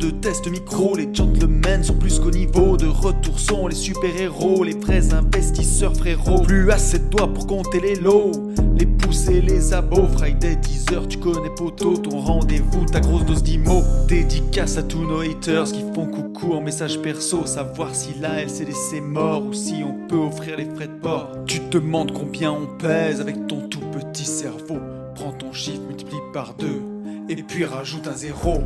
de test micro, les gentlemen sont plus qu'au niveau. De retour sont les super-héros, les vrais investisseurs frérot. Plus assez de doigts pour compter les lots, les pouces et les abos. Friday 10h, tu connais poto, ton rendez-vous, ta grosse dose d'IMO. Dédicace à tous nos haters qui font coucou en message perso. Savoir si la LCD c'est mort ou si on peut offrir les frais de port. Tu te demandes combien on pèse avec ton tout petit cerveau. Prends ton chiffre, multiplie par 2 et puis rajoute un 0.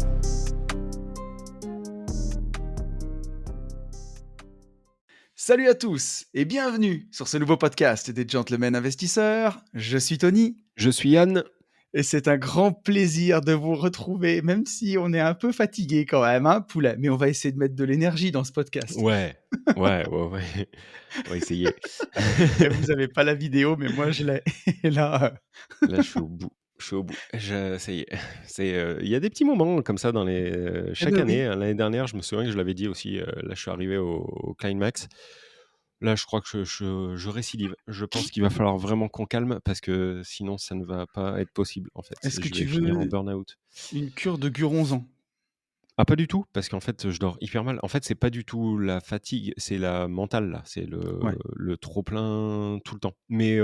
Salut à tous et bienvenue sur ce nouveau podcast des Gentlemen Investisseurs. Je suis Tony. Je suis Yann. Et c'est un grand plaisir de vous retrouver, même si on est un peu fatigué quand même, hein, poulet. Mais on va essayer de mettre de l'énergie dans ce podcast. Ouais. On va essayer. Et vous n'avez pas la vidéo, mais moi je l'ai. Et là, Là, je suis au bout. Ça y est. Il y a des petits moments comme ça dans eh chaque ben année. oui. L'année dernière, je me souviens que je l'avais dit aussi. Là, je suis arrivé au climax. Là, je crois que je récidive. Je pense qu'il va falloir vraiment qu'on calme parce que sinon, ça ne va pas être possible, en fait. Est-ce que Je tu vais finir en veux burn-out. une cure de Guronzan? Ah, pas du tout, parce qu'en fait, je dors hyper mal. En fait, c'est pas du tout la fatigue, c'est la mentale, là. C'est Ouais. le trop-plein tout le temps. Mais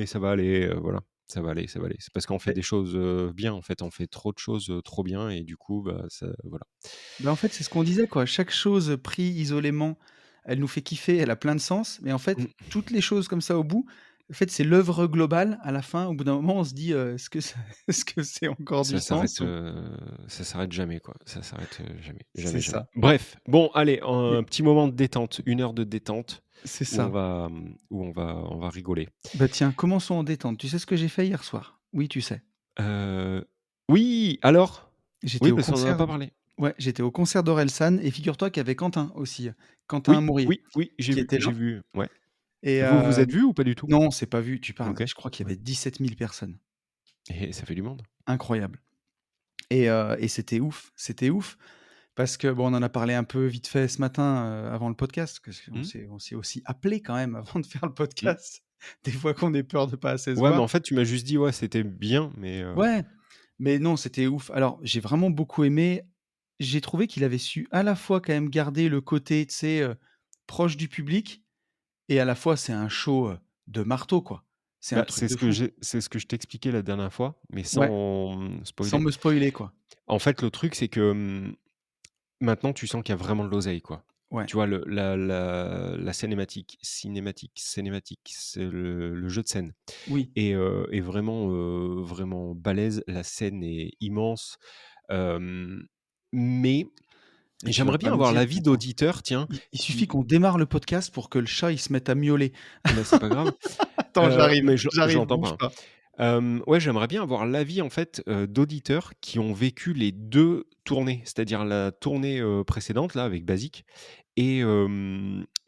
ça va aller, voilà. Ça va aller, ça va aller. C'est parce qu'on fait Mais- des choses bien, en fait. On fait trop de choses trop bien et du coup, bah, ça, voilà. En fait, c'est ce qu'on disait, quoi. Chaque chose prise isolément, elle nous fait kiffer, elle a plein de sens. Mais en fait, Mm. toutes les choses comme ça au bout, en fait, c'est l'œuvre globale. À la fin, au bout d'un moment, on se dit, est-ce que est-ce que c'est encore du sens ou... Ça s'arrête jamais, quoi. Ça s'arrête jamais, C'est jamais, jamais. ça. Bref, bon, allez, Et un petit moment de détente, 1 heure de détente c'est où ça. on va rigoler. Bah tiens, commençons en détente. Tu sais ce que j'ai fait hier soir? Oui, tu sais. Euh, Oui, alors? J'étais Oui, au parce qu'on en a concert. pas parlé. Ouais, j'étais au concert d'Orelsan et figure-toi qu'il y avait Quentin aussi, Quentin Oui, Mourier, oui, oui, qui était là. j'ai vu, ouais. Et Vous vous êtes vus ou pas du tout? non, on s'est pas vu, tu parles. OK, Je crois qu'il y ouais, avait 17 000 personnes. et ça fait du monde. Incroyable. Et c'était ouf, parce que bon, on en a parlé un peu vite fait ce matin, avant le podcast, parce qu'on Mmh, s'est aussi appelé quand même avant de faire le mmh. podcast. Des fois qu'on ait peur de pas assez se Ouais, mais voir. en fait, tu m'as juste dit: «Ouais, c'était bien», mais Ouais, mais non, c'était ouf. Alors, j'ai vraiment beaucoup aimé. J'ai trouvé qu'il avait su à la fois quand même garder le côté, tu sais, proche du public et à la fois c'est un show, de marteau, quoi. C'est un bah, truc de fou. c'est ce que je t'expliquais la dernière fois, mais Ouais, sans, sans spoiler. me spoiler, quoi. En fait, le truc, c'est que, maintenant, tu sens qu'il y a vraiment de l'oseille, quoi. Ouais, Tu vois, la cinématique, c'est le jeu de scène oui. est vraiment, vraiment balèze. La scène est immense, hem, mais Et tu vas j'aimerais pas bien me avoir dire l'avis attends, d'auditeurs, tiens, il suffit qui qu'on démarre le podcast pour que le chat, il se mette à miauler. bah, c'est pas grave, Attends, j'arrive, mais je j'arrive, l'entends bouge pas, hein. pas. Ouais, j'aimerais bien avoir l'avis, en fait, d'auditeurs qui ont vécu les 2 tournées, c'est-à-dire la tournée, précédente, là, avec Basique et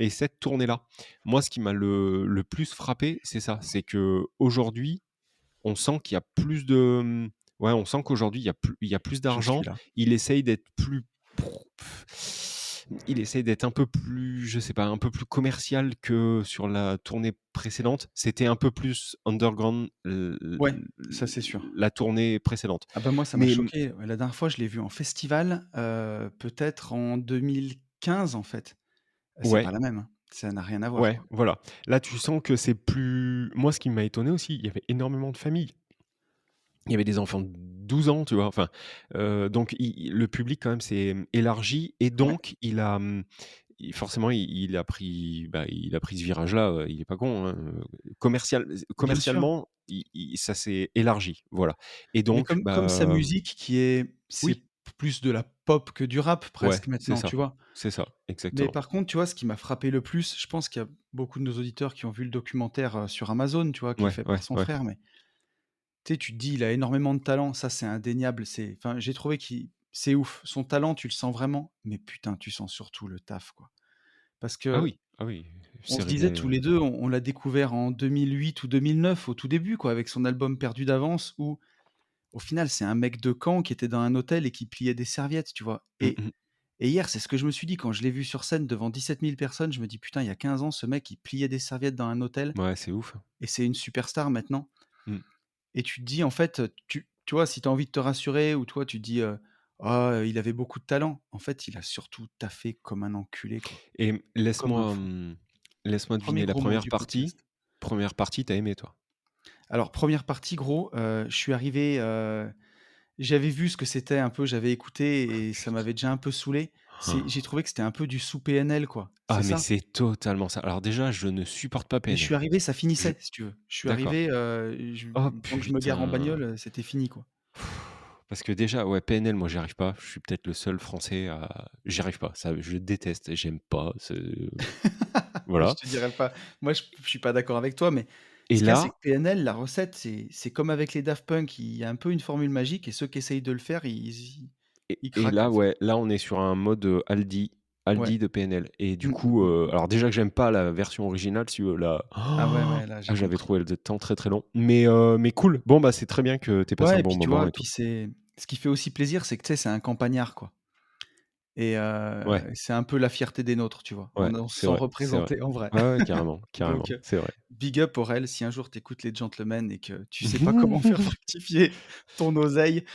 cette tournée-là. Moi, ce qui m'a le plus frappé, c'est ça, c'est qu'aujourd'hui, on sent qu'il y a plus de, ouais, on sent qu'aujourd'hui, il y a plus Je suis d'argent. là. Il essaye d'être plus pro il essaye d'être un peu plus, je sais pas, un peu plus commercial que sur la tournée précédente. C'était un peu plus underground Ouais, ça c'est sûr. la tournée précédente. Ah bah, moi, ça m'a Mais, choqué. Ouais, la dernière fois, je l'ai vu en festival, peut-être en 2015, en fait. C'est pas ouais, la même, hein. Ça n'a rien à voir, ouais, quoi. voilà. Là, tu sens que c'est plus, moi, ce qui m'a étonné aussi, il y avait énormément de familles. Il y avait des enfants de 12 ans, tu vois? Enfin, donc le public quand même s'est élargi et Ouais, donc il a, forcément il a pris, bah, il a pris ce virage-là, il est pas con, hein, bien sûr. commercialement, il ça s'est élargi, voilà, et Mais donc comme sa bah, musique qui est c'est oui, plus de la pop que du rap ouais, presque maintenant, tu vois? c'est ça, Mais exactement. par contre, tu vois, ce qui m'a frappé le plus, je pense qu'il y a beaucoup de nos auditeurs qui ont vu le documentaire, sur Amazon, tu vois, qui est Ouais, fait par ouais, son ouais. frère, mais tu sais, tu te dis: «Il a énormément de talent», ça c'est indéniable, enfin, j'ai trouvé qu'il c'est ouf. Son talent, tu le sens vraiment, mais putain, tu sens surtout le taf, quoi. Parce que Ah oui, on c'est se disait réglé, tous les 2, on l'a découvert en 2008 ou 2009 au tout début, quoi, avec son album Perdu d'avance où, au final, c'est un mec de Caen qui était dans un hôtel et qui pliait des serviettes, tu vois? mmh mh. Et hier, c'est ce que je me suis dit quand je l'ai vu sur scène devant 17 000 personnes, je me dis: «Putain, il y a 15 ans, ce mec, il pliait des serviettes dans un hôtel Ouais, c'est ouf, hein. et c'est une superstar maintenant». Mmh. Et tu te dis, en fait, tu vois, si tu as envie de te rassurer ou toi, tu te dis: «Oh, il avait beaucoup de talent». En fait, il a surtout taffé comme un enculé, quoi, Et comme un laisse-moi, fou. laisse-moi Premier deviner la gros mot première du partie podcast. première partie, tu aimé toi? Alors première partie gros, je suis arrivé, j'avais vu ce que c'était un peu, j'avais écouté et ça m'avait déjà un peu saoulé. J'ai trouvé que c'était un peu du sous PNL, quoi, c'est Ah mais ça? c'est totalement ça. Alors déjà, je ne supporte pas Mais je suis PNL. arrivé, ça Je finissait, si tu veux. Je suis D'accord. arrivé, je Oh le temps que je me gare en putain! bagnole, c'était fini, quoi. Parce que déjà, ouais, PNL, moi, j'y arrive pas. Je suis peut-être le seul Français à j'y arrive pas. Ça, je déteste, j'aime pas, c'est Moi, je voilà. te dirais pas moi, je suis pas d'accord avec toi, mais Et ce qu'il y a, c'est là que PNL, la recette, c'est comme avec les Daft Punk, il y a un peu une formule magique et ceux qui essayent de le faire, ils et craquent, là, en fait. ouais, là, on est sur un mode, Aldi Ouais. Aldi de PNL et du Mmh, mmh, coup, mmh, mmh. alors déjà que j'aime pas la version originale, si, là, Ah ouais, ouais, là, j'ai j'avais compris. trouvé le temps très, très long. Mais cool. Bon, bah, c'est très bien que tu aies passé Ouais un et bon puis tu vois? moment Et et tout. puis c'est ce qui fait aussi plaisir, c'est que, tu sais, c'est un campagnard, quoi et Ouais, c'est un peu la fierté des nôtres, tu vois? ouais, On se c'est sent vrai, c'est vrai. représenté en vrai. Ouais, ouais, carrément, Donc carrément, c'est vrai. big up Aurel, si un jour tu écoutes les Gentlemen et que tu sais pas comment faire fructifier ton oseille,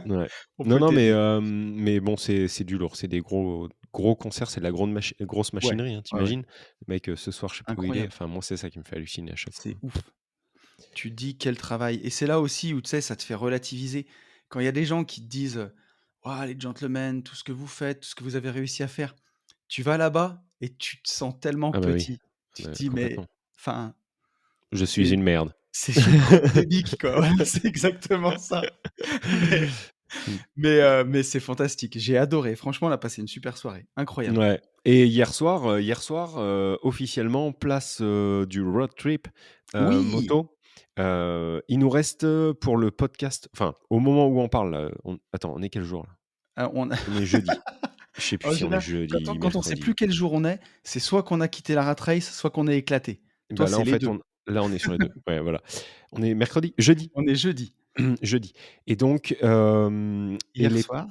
Ouais. on Non, peut non, t'aider. mais bon, c'est du lourd. C'est des gros concerts, c'est de la grande grosse Ouais, machinerie, hein, ouais, ouais, tu Le mec, ce soir, je sais pas où il est. incroyable, Enfin, moi, c'est ça qui me fait halluciner à chaque c'est fois. ouf. Tu te dis: «Quel travail» et c'est là aussi où, tu sais, ça te fait relativiser. Quand il y a des gens qui te disent: «Waouh, les Gentlemen, tout ce que vous faites, tout ce que vous avez réussi à faire». Tu vas là-bas et tu te sens tellement Ah bah oui, petit. ah Tu te bah, dis: «Mais complètement. enfin, Je suis c'est une merde. c'est juste trop comique, quoi». Voilà, c'est exactement ça. Mais Mmh. mais c'est fantastique. J'ai adoré. Franchement, on a passé une super soirée. Incroyable. Ouais et hier soir, officiellement, place, du road trip, Oui! moto. Il nous reste, pour le podcast enfin, au moment où on parle là, on est quel jour là? On a On est jeudi. Je sais plus en si on est général, jeudi, quand on sait plus mercredi. quel jour on est, c'est soit qu'on a quitté la rat race, soit qu'on est éclaté. Toi, Bah, là, c'est en les fait, 2. on est sur les 2. Ouais, voilà. On est mercredi? Jeudi. On est jeudi. Jeudi et donc et Hier les soir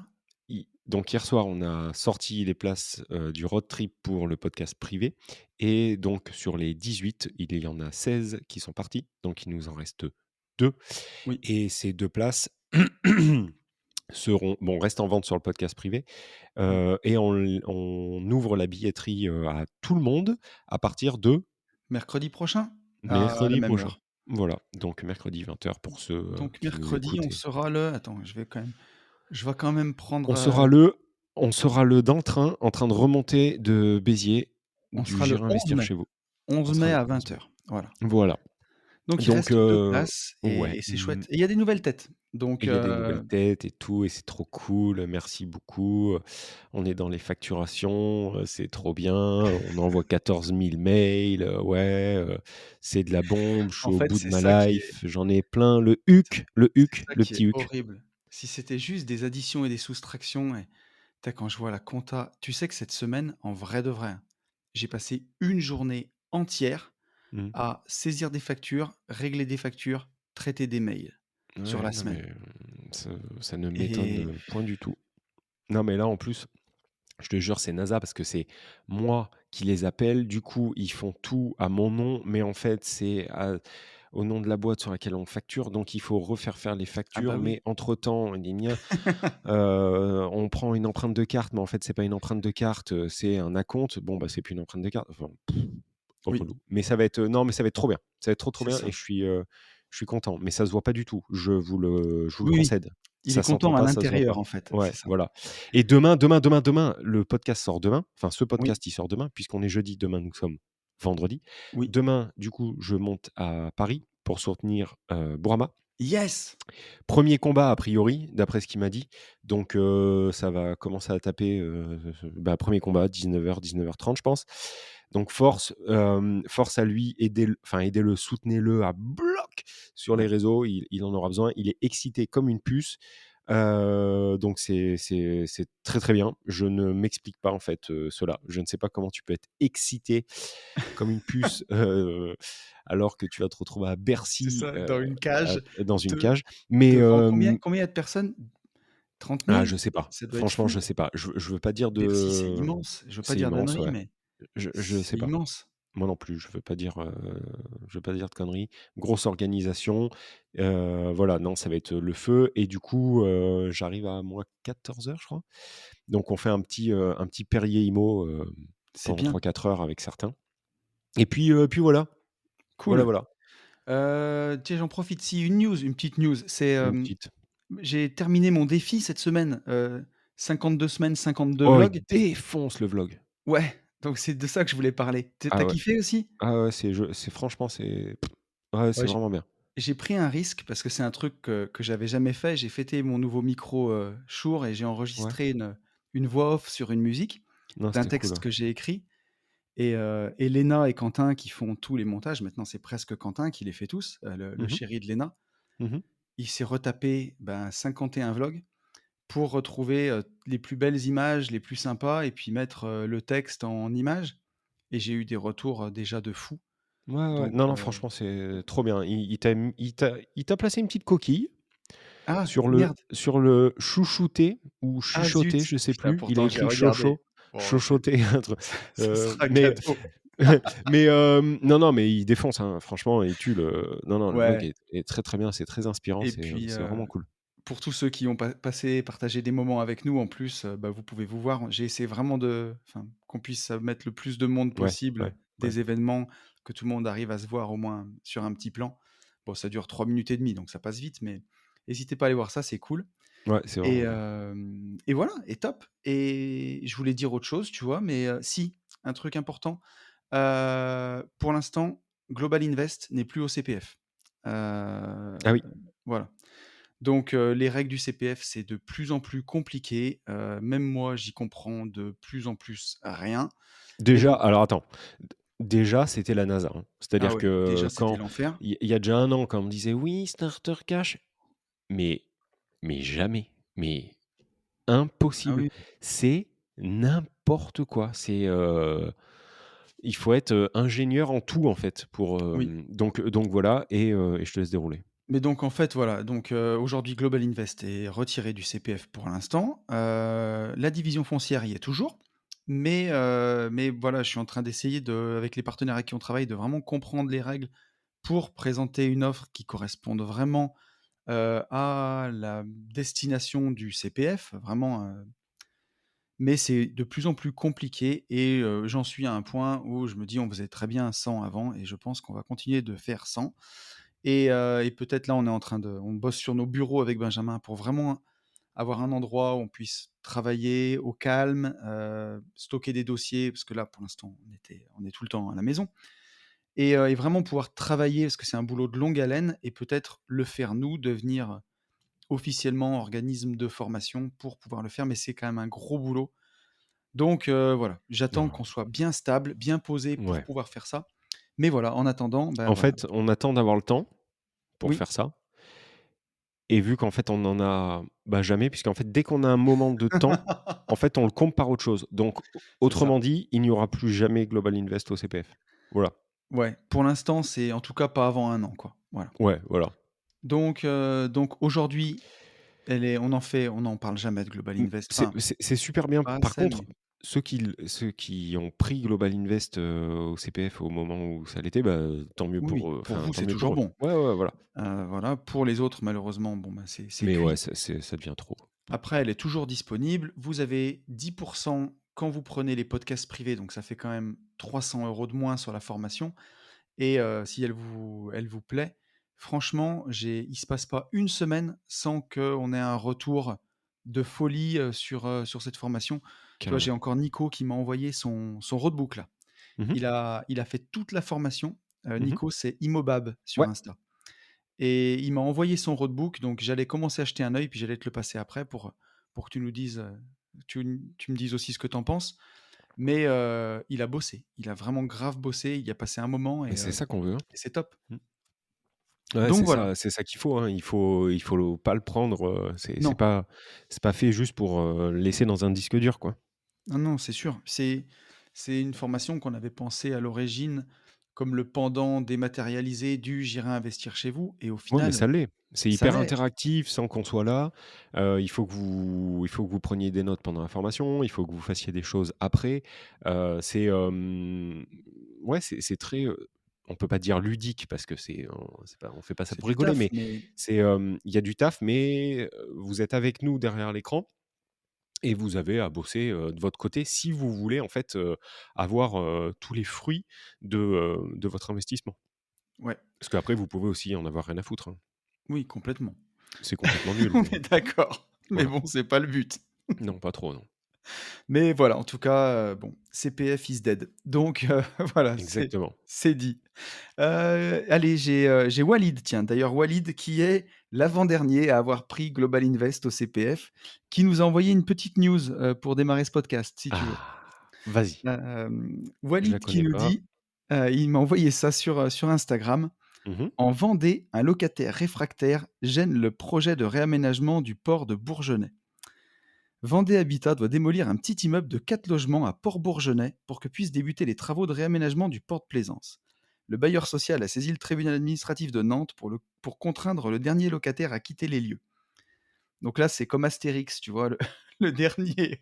i donc hier soir, on a sorti les places, du road trip pour le podcast privé et donc sur les 18, il y en a 16 qui sont partis, donc il nous en reste 2 oui. et ces 2 places restent en vente sur le podcast privé, Mmh. et on ouvre la billetterie, à tout le monde à partir de Mercredi prochain? À la mercredi même prochain. heure. Voilà, donc mercredi 20h pour ceux, Donc qui nous mercredi, écoutent on et sera le attends, je vais quand même prendre, on sera le on sera le dans le train en train de remonter de Béziers, on du sera le «J'irai 11 investir mai. chez vous». On 11 sera mai le à 11 mai. 20:00. Voilà. Voilà, Donc il donc reste 2 places ouais, et c'est chouette et il y a des nouvelles têtes. et Donc il y a des nouvelles têtes et tout et c'est trop cool, merci beaucoup, on est dans les facturations, c'est trop bien, on envoie 14 000 mails, ouais, c'est de la bombe, je suis en au fait, bout de ma life, j'en ai plein, le c'est HUC, c'est ça le qui est petit HUC. horrible. Si c'était juste des additions et des soustractions et tu quand je vois la compta tu sais que cette semaine, en vrai de vrai, hein, j'ai passé une journée entière Mmh. à saisir des factures, régler des factures, traiter des mails sur Ouais, la non semaine mais, ça ne m'étonne, et point du tout. Non mais là, en plus, je te jure, c'est NASA parce que c'est moi qui les appelle. Du coup, ils font tout à mon nom, mais en fait, c'est au nom de la boîte sur laquelle on facture. Donc, il faut refaire faire les ah factures. bah oui. Mais entre-temps, gna gna, on prend une empreinte de carte, mais en fait, c'est pas une empreinte de carte, c'est un acompte. Bon, bah, c'est plus une empreinte de carte. Enfin, Oui, relou. Mais ça va être, non, mais ça va être trop bien. Ça va être trop, trop c'est bien et ça. je suis content. Mais ça se voit pas du tout. Je vous le Oui, oui. concède. Il est Ça s'entend content à pas, ça se voit l'intérieur, pas. en fait, c'est Ouais, ça. voilà et demain, le podcast sort demain. Enfin, ce Oui, podcast, il sort demain puisqu'on est jeudi, demain, nous sommes vendredi. oui. Demain, du coup, je monte à Paris pour soutenir, Bourama. Yes! Premier combat a priori, d'après ce qu'il m'a dit. Donc ça va commencer à taper, 1 combat 19h-19h30 je pense. Donc force à lui, aidez-le, soutenez-le à bloc sur les Ouais, réseaux, il en aura besoin. Il est excité comme une puce, donc c'est très, très bien. Je ne m'explique pas en fait, cela. Je ne sais pas comment tu peux être excité comme une puce, alors que tu vas te retrouver à c'est Bercy, ça, dans une cage dans une de cage. Mais devant combien il y a de personnes? 30 000? je sais pas. Ça doit être Franchement, fou. je sais pas. Je veux pas dire Bercy, c'est de immense. Je veux pas c'est dire immense, d'ânerie, ouais. mais Je sais c'est pas. immense. moi non plus, je veux pas dire de conneries. Grosse organisation, voilà, non, ça va être le feu et du coup, j'arrive à -14 heures, je crois. Donc on fait un petit Perrier Imo, C'est pendant bien, 3 4 heures avec certains et puis voilà. Voilà, cool. voilà. Tiens, j'en profite, si une petite news, c'est, Une petite j'ai terminé mon défi cette semaine, 52 semaines, 52 oh, il vlogs. défonce le vlog. Ouais, donc c'est de ça que je voulais parler. Tu Ah as ouais. kiffé aussi? Ah ouais, c'est franchement, ouais, Ouais, c'est vraiment bien. j'ai pris un risque parce que c'est un truc que j'avais jamais fait. J'ai fêté mon nouveau micro, Shure et j'ai Ouais. enregistré une voix off sur une musique Non, d'un c'était cool, texte ouais. que j'ai écrit et Léna et Quentin qui font tous les montages. Maintenant, c'est presque Quentin qui les fait tous, le Mmh mh. chéri de Léna. Mmh. Il s'est retapé, ben, 51 vlogs pour retrouver, les plus belles images, les plus sympas et puis mettre, le texte en images et j'ai eu des retours, déjà de fou. Ouais, ouais. Donc Non, non, franchement, c'est trop bien. Il t'a placé une petite coquille ah sur merde! le chouchouter ou Ah chuchoter, zut! je sais Putain, plus. Il a pourtant j'ai écrit regardé. chocho, Bon, c'est chochoter, un truc, ce sera mais cadeau. non, non, mais il défonce, hein. Franchement, il tue le non, non, le vlog Ouais est très, très bien. C'est très inspirant. et puis, C'est vraiment cool. pour tous ceux qui ont partagé des moments avec nous en plus, bah, vous pouvez vous voir. J'ai essayé vraiment qu'on puisse, mettre le plus de monde Ouais, ouais, possible, ouais. des événements, que tout le monde arrive à se voir au moins sur un petit plan. Bon, ça dure 3 minutes et demie, donc ça passe vite, mais n'hésitez pas à aller voir ça, c'est cool Ouais, c'est vraiment bien. et voilà et top et je voulais dire autre chose, tu vois? Mais, si, un truc important, pour l'instant, Global Invest n'est plus au CPF. Ah oui. Voilà. Donc, les règles du CPF, c'est de plus en plus compliqué. Même moi, j'y comprends de plus en plus rien et Déjà, donc alors attends, déjà, c'était la NASA, hein. ah C'est-à-dire ouais, déjà, que c'était quand l'enfer. il y a déjà 1 an, quand on me disait: «Oui, starter cash», mais jamais, mais Ah impossible. oui, C'est n'importe quoi. Il faut être, ingénieur en tout, en fait, pour, oui. donc voilà et je te laisse dérouler. Mais donc en fait, voilà, donc aujourd'hui, Global Invest est retiré du CPF pour l'instant. La division foncière y est toujours, mais voilà, je suis en train d'essayer avec les partenaires avec qui on travaille, de vraiment comprendre les règles pour présenter une offre qui corresponde vraiment, à la destination du CPF, vraiment, mais c'est de plus en plus compliqué et j'en suis à un point où je me dis: «On faisait très bien sans avant» et je pense qu'on va continuer de faire sans et peut-être là, on bosse sur nos bureaux avec Benjamin pour vraiment avoir un endroit où on puisse travailler au calme, stocker des dossiers parce que là, pour l'instant, on est tout le temps à la maison et vraiment pouvoir travailler parce que c'est un boulot de longue haleine et peut-être le faire nous, devenir officiellement organisme de formation pour pouvoir le faire, mais c'est quand même un gros boulot. Donc voilà, j'attends Non, qu'on soit bien stable, bien posé pour ouais. pouvoir faire ça. Mais voilà, en attendant, ben En voilà. fait, on attend d'avoir le temps pour Oui. faire ça et vu qu'en fait, on en a, bah, jamais puisqu'en fait, dès qu'on a un moment de temps, en fait, on le compte par autre chose. Donc C'est ça. autrement dit, il n'y aura plus jamais Global Invest au CPF. Voilà. Ouais, pour l'instant, c'est en tout cas pas avant un an, quoi. Voilà. Ouais, voilà. Donc aujourd'hui, on n'en parle jamais de Global Mmh, Invest. Enfin, c'est super bien. pas Par assez, contre, mais ceux qui ont pris Global Invest, au CPF au moment où ça l'était, bah, tant mieux oui, oui, pour eux, pour enfin, vous, tant c'est mieux pour toujours eux. bon. Ouais, ouais, voilà. Voilà, pour les autres, malheureusement, bon, bah, c'est Mais ouais, cuit. ça devient trop. Après, elle est toujours disponible. Vous avez 10 quand vous prenez les podcasts privés, donc ça fait quand même 300 € de moins sur la formation et si elle vous plaît, franchement, il se passe pas une semaine sans qu'on ait un retour de folie, sur cette formation. Tu vois, j'ai Carrément. encore Nico qui m'a envoyé son roadbook là. Mmh mh. Il a fait toute la formation. Mmh. Nico, c'est Imobab sur Ouais. Insta et il m'a envoyé son roadbook, donc j'allais commencer à jeter un œil, puis j'allais te le passer après pour que tu nous dises, tu me dises aussi ce que tu en penses. Mais il a bossé, il a vraiment grave bossé, il y a passé un moment Mais c'est ça qu'on veut, hein. et c'est top. Mmh. Ouais, Donc voilà. c'est ça qu'il faut, hein. Il faut pas le prendre, Non, c'est pas fait juste pour, laisser dans un disque dur, quoi. non, non, c'est sûr. C'est une formation qu'on avait pensée à l'origine comme le pendant dématérialisé du «J'irai investir chez vous» et au Ouais, mais final, ça l'est. C'est ça hyper l'est. interactif sans qu'on soit là. Il faut que vous preniez des notes pendant la formation, il faut que vous fassiez des choses après. C'est, ouais, c'est très, on peut pas dire ludique parce que c'est pas on fait pas ça C'est pour du rigoler, taf, mais mais il y a du taf, mais vous êtes avec nous derrière l'écran et vous avez à bosser, de votre côté si vous voulez en fait, avoir, tous les fruits de votre investissement. ouais, Parce qu'après vous pouvez aussi en avoir rien à foutre, hein. oui, complètement. C'est complètement nul, On mais est d'accord, mais voilà. bon, c'est pas le but. Non, pas trop, non. Mais voilà, en tout cas, bon, CPF is dead. Donc voilà, Exactement. c'est dit. Allez, j'ai Walid, tiens, d'ailleurs Walid qui est l'avant-dernier à avoir pris Global Invest au CPF, qui nous a envoyé une petite news, pour démarrer ce podcast, si tu veux. Ah! Vas-y, je la Walid qui connais nous pas. dit, il m'a envoyé ça sur Instagram: Mmh. «En Vendée, un locataire réfractaire gêne le projet de réaménagement du port de Bourgenais. Vendée Habitat doit démolir un petit immeuble de 4 logements à Port-Bourgenais pour que puissent débuter les travaux de réaménagement du port de Plaisance. Le bailleur social a saisi le tribunal administratif de Nantes pour contraindre le dernier locataire à quitter les lieux.» Donc là, c'est comme Astérix, tu vois, le, le dernier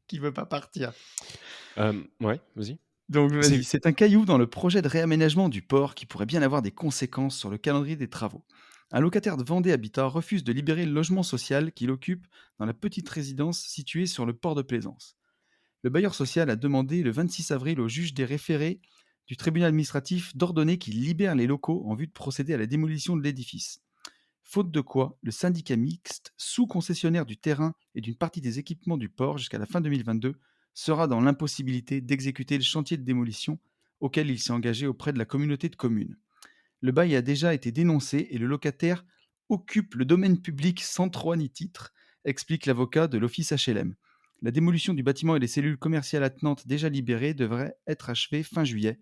qui veut pas partir. Ouais, vas-y. Donc vas-y, C'est c'est un caillou dans le projet de réaménagement du port qui pourrait bien avoir des conséquences sur le calendrier des travaux. Un locataire de Vendée Habitat refuse de libérer le logement social qu'il occupe dans la petite résidence située sur le port de Plaisance. Le bailleur social a demandé le 26 avril au juge des référés du tribunal administratif d'ordonner qu'il libère les locaux en vue de procéder à la démolition de l'édifice. Faute de quoi, le syndicat mixte, sous-concessionnaire du terrain et d'une partie des équipements du port jusqu'à la fin 2022, sera dans l'impossibilité d'exécuter le chantier de démolition auquel il s'est engagé auprès de la communauté de communes. Le bail a déjà été dénoncé et le locataire occupe le domaine public sans droit ni titre, explique l'avocat de l'office HLM. La démolition du bâtiment et des cellules commerciales attenantes déjà libérées devrait être achevée fin juillet.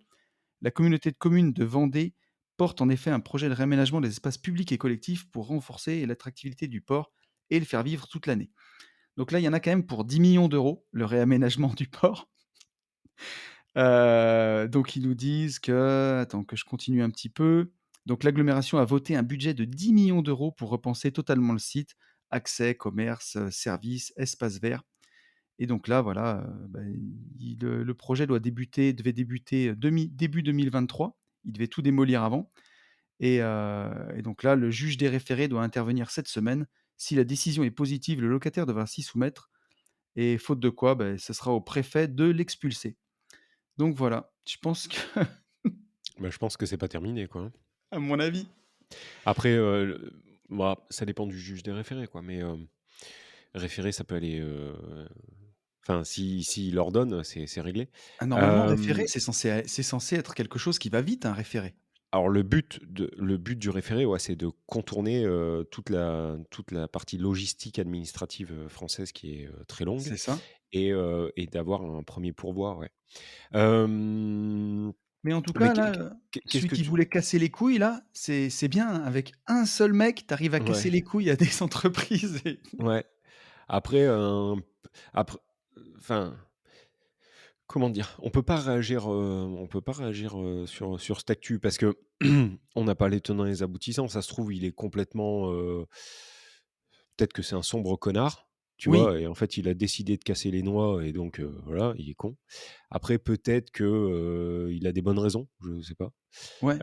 La communauté de communes de Vendée porte en effet un projet de réaménagement des espaces publics et collectifs pour renforcer l'attractivité du port et le faire vivre toute l'année. Donc là, il y en a quand même pour 10 millions d'euros, le réaménagement du port. Donc ils nous disent que, attends que je continue un petit peu. Donc l'agglomération a voté un budget de 10 millions d'euros pour repenser totalement le site, accès, commerce, services, espaces verts. Et donc là, voilà, le projet devait débuter début 2023. Il devait tout démolir avant. Et donc là, le juge des référés doit intervenir cette semaine. Si la décision est positive, le locataire devra s'y soumettre. Et faute de quoi, ce sera au préfet de l'expulser. Donc voilà, je pense que, bah, je pense que c'est pas terminé, quoi, hein. à mon avis. Après, bah, ça dépend du juge des référés, quoi, mais référé, ça peut aller, enfin, s'il ordonne, c'est réglé. Ah, normalement, référé, Hem, c'est censé être quelque chose qui va vite, un référé. alors le but du référé, ouais, c'est de contourner, toute la partie logistique administrative, française qui est, très longue C'est ça. et d'avoir un premier pourvoi, ouais. Hem, Mais en tout mais cas, là, qu'est-ce celui que qui tu voulait casser les couilles, là, c'est bien, hein. Avec un seul mec, tu arrives à casser ouais, les couilles à des entreprises et ouais. Après, après enfin, comment dire? On peut pas réagir, sur cette actu parce que on n'a pas les tenants et les aboutissants. Ça se trouve, il est complètement, peut-être que c'est un sombre connard, tu oui, vois? Et en fait, il a décidé de casser les noix et donc voilà, il est con. Après peut-être que, il a des bonnes raisons, je sais pas. ouais,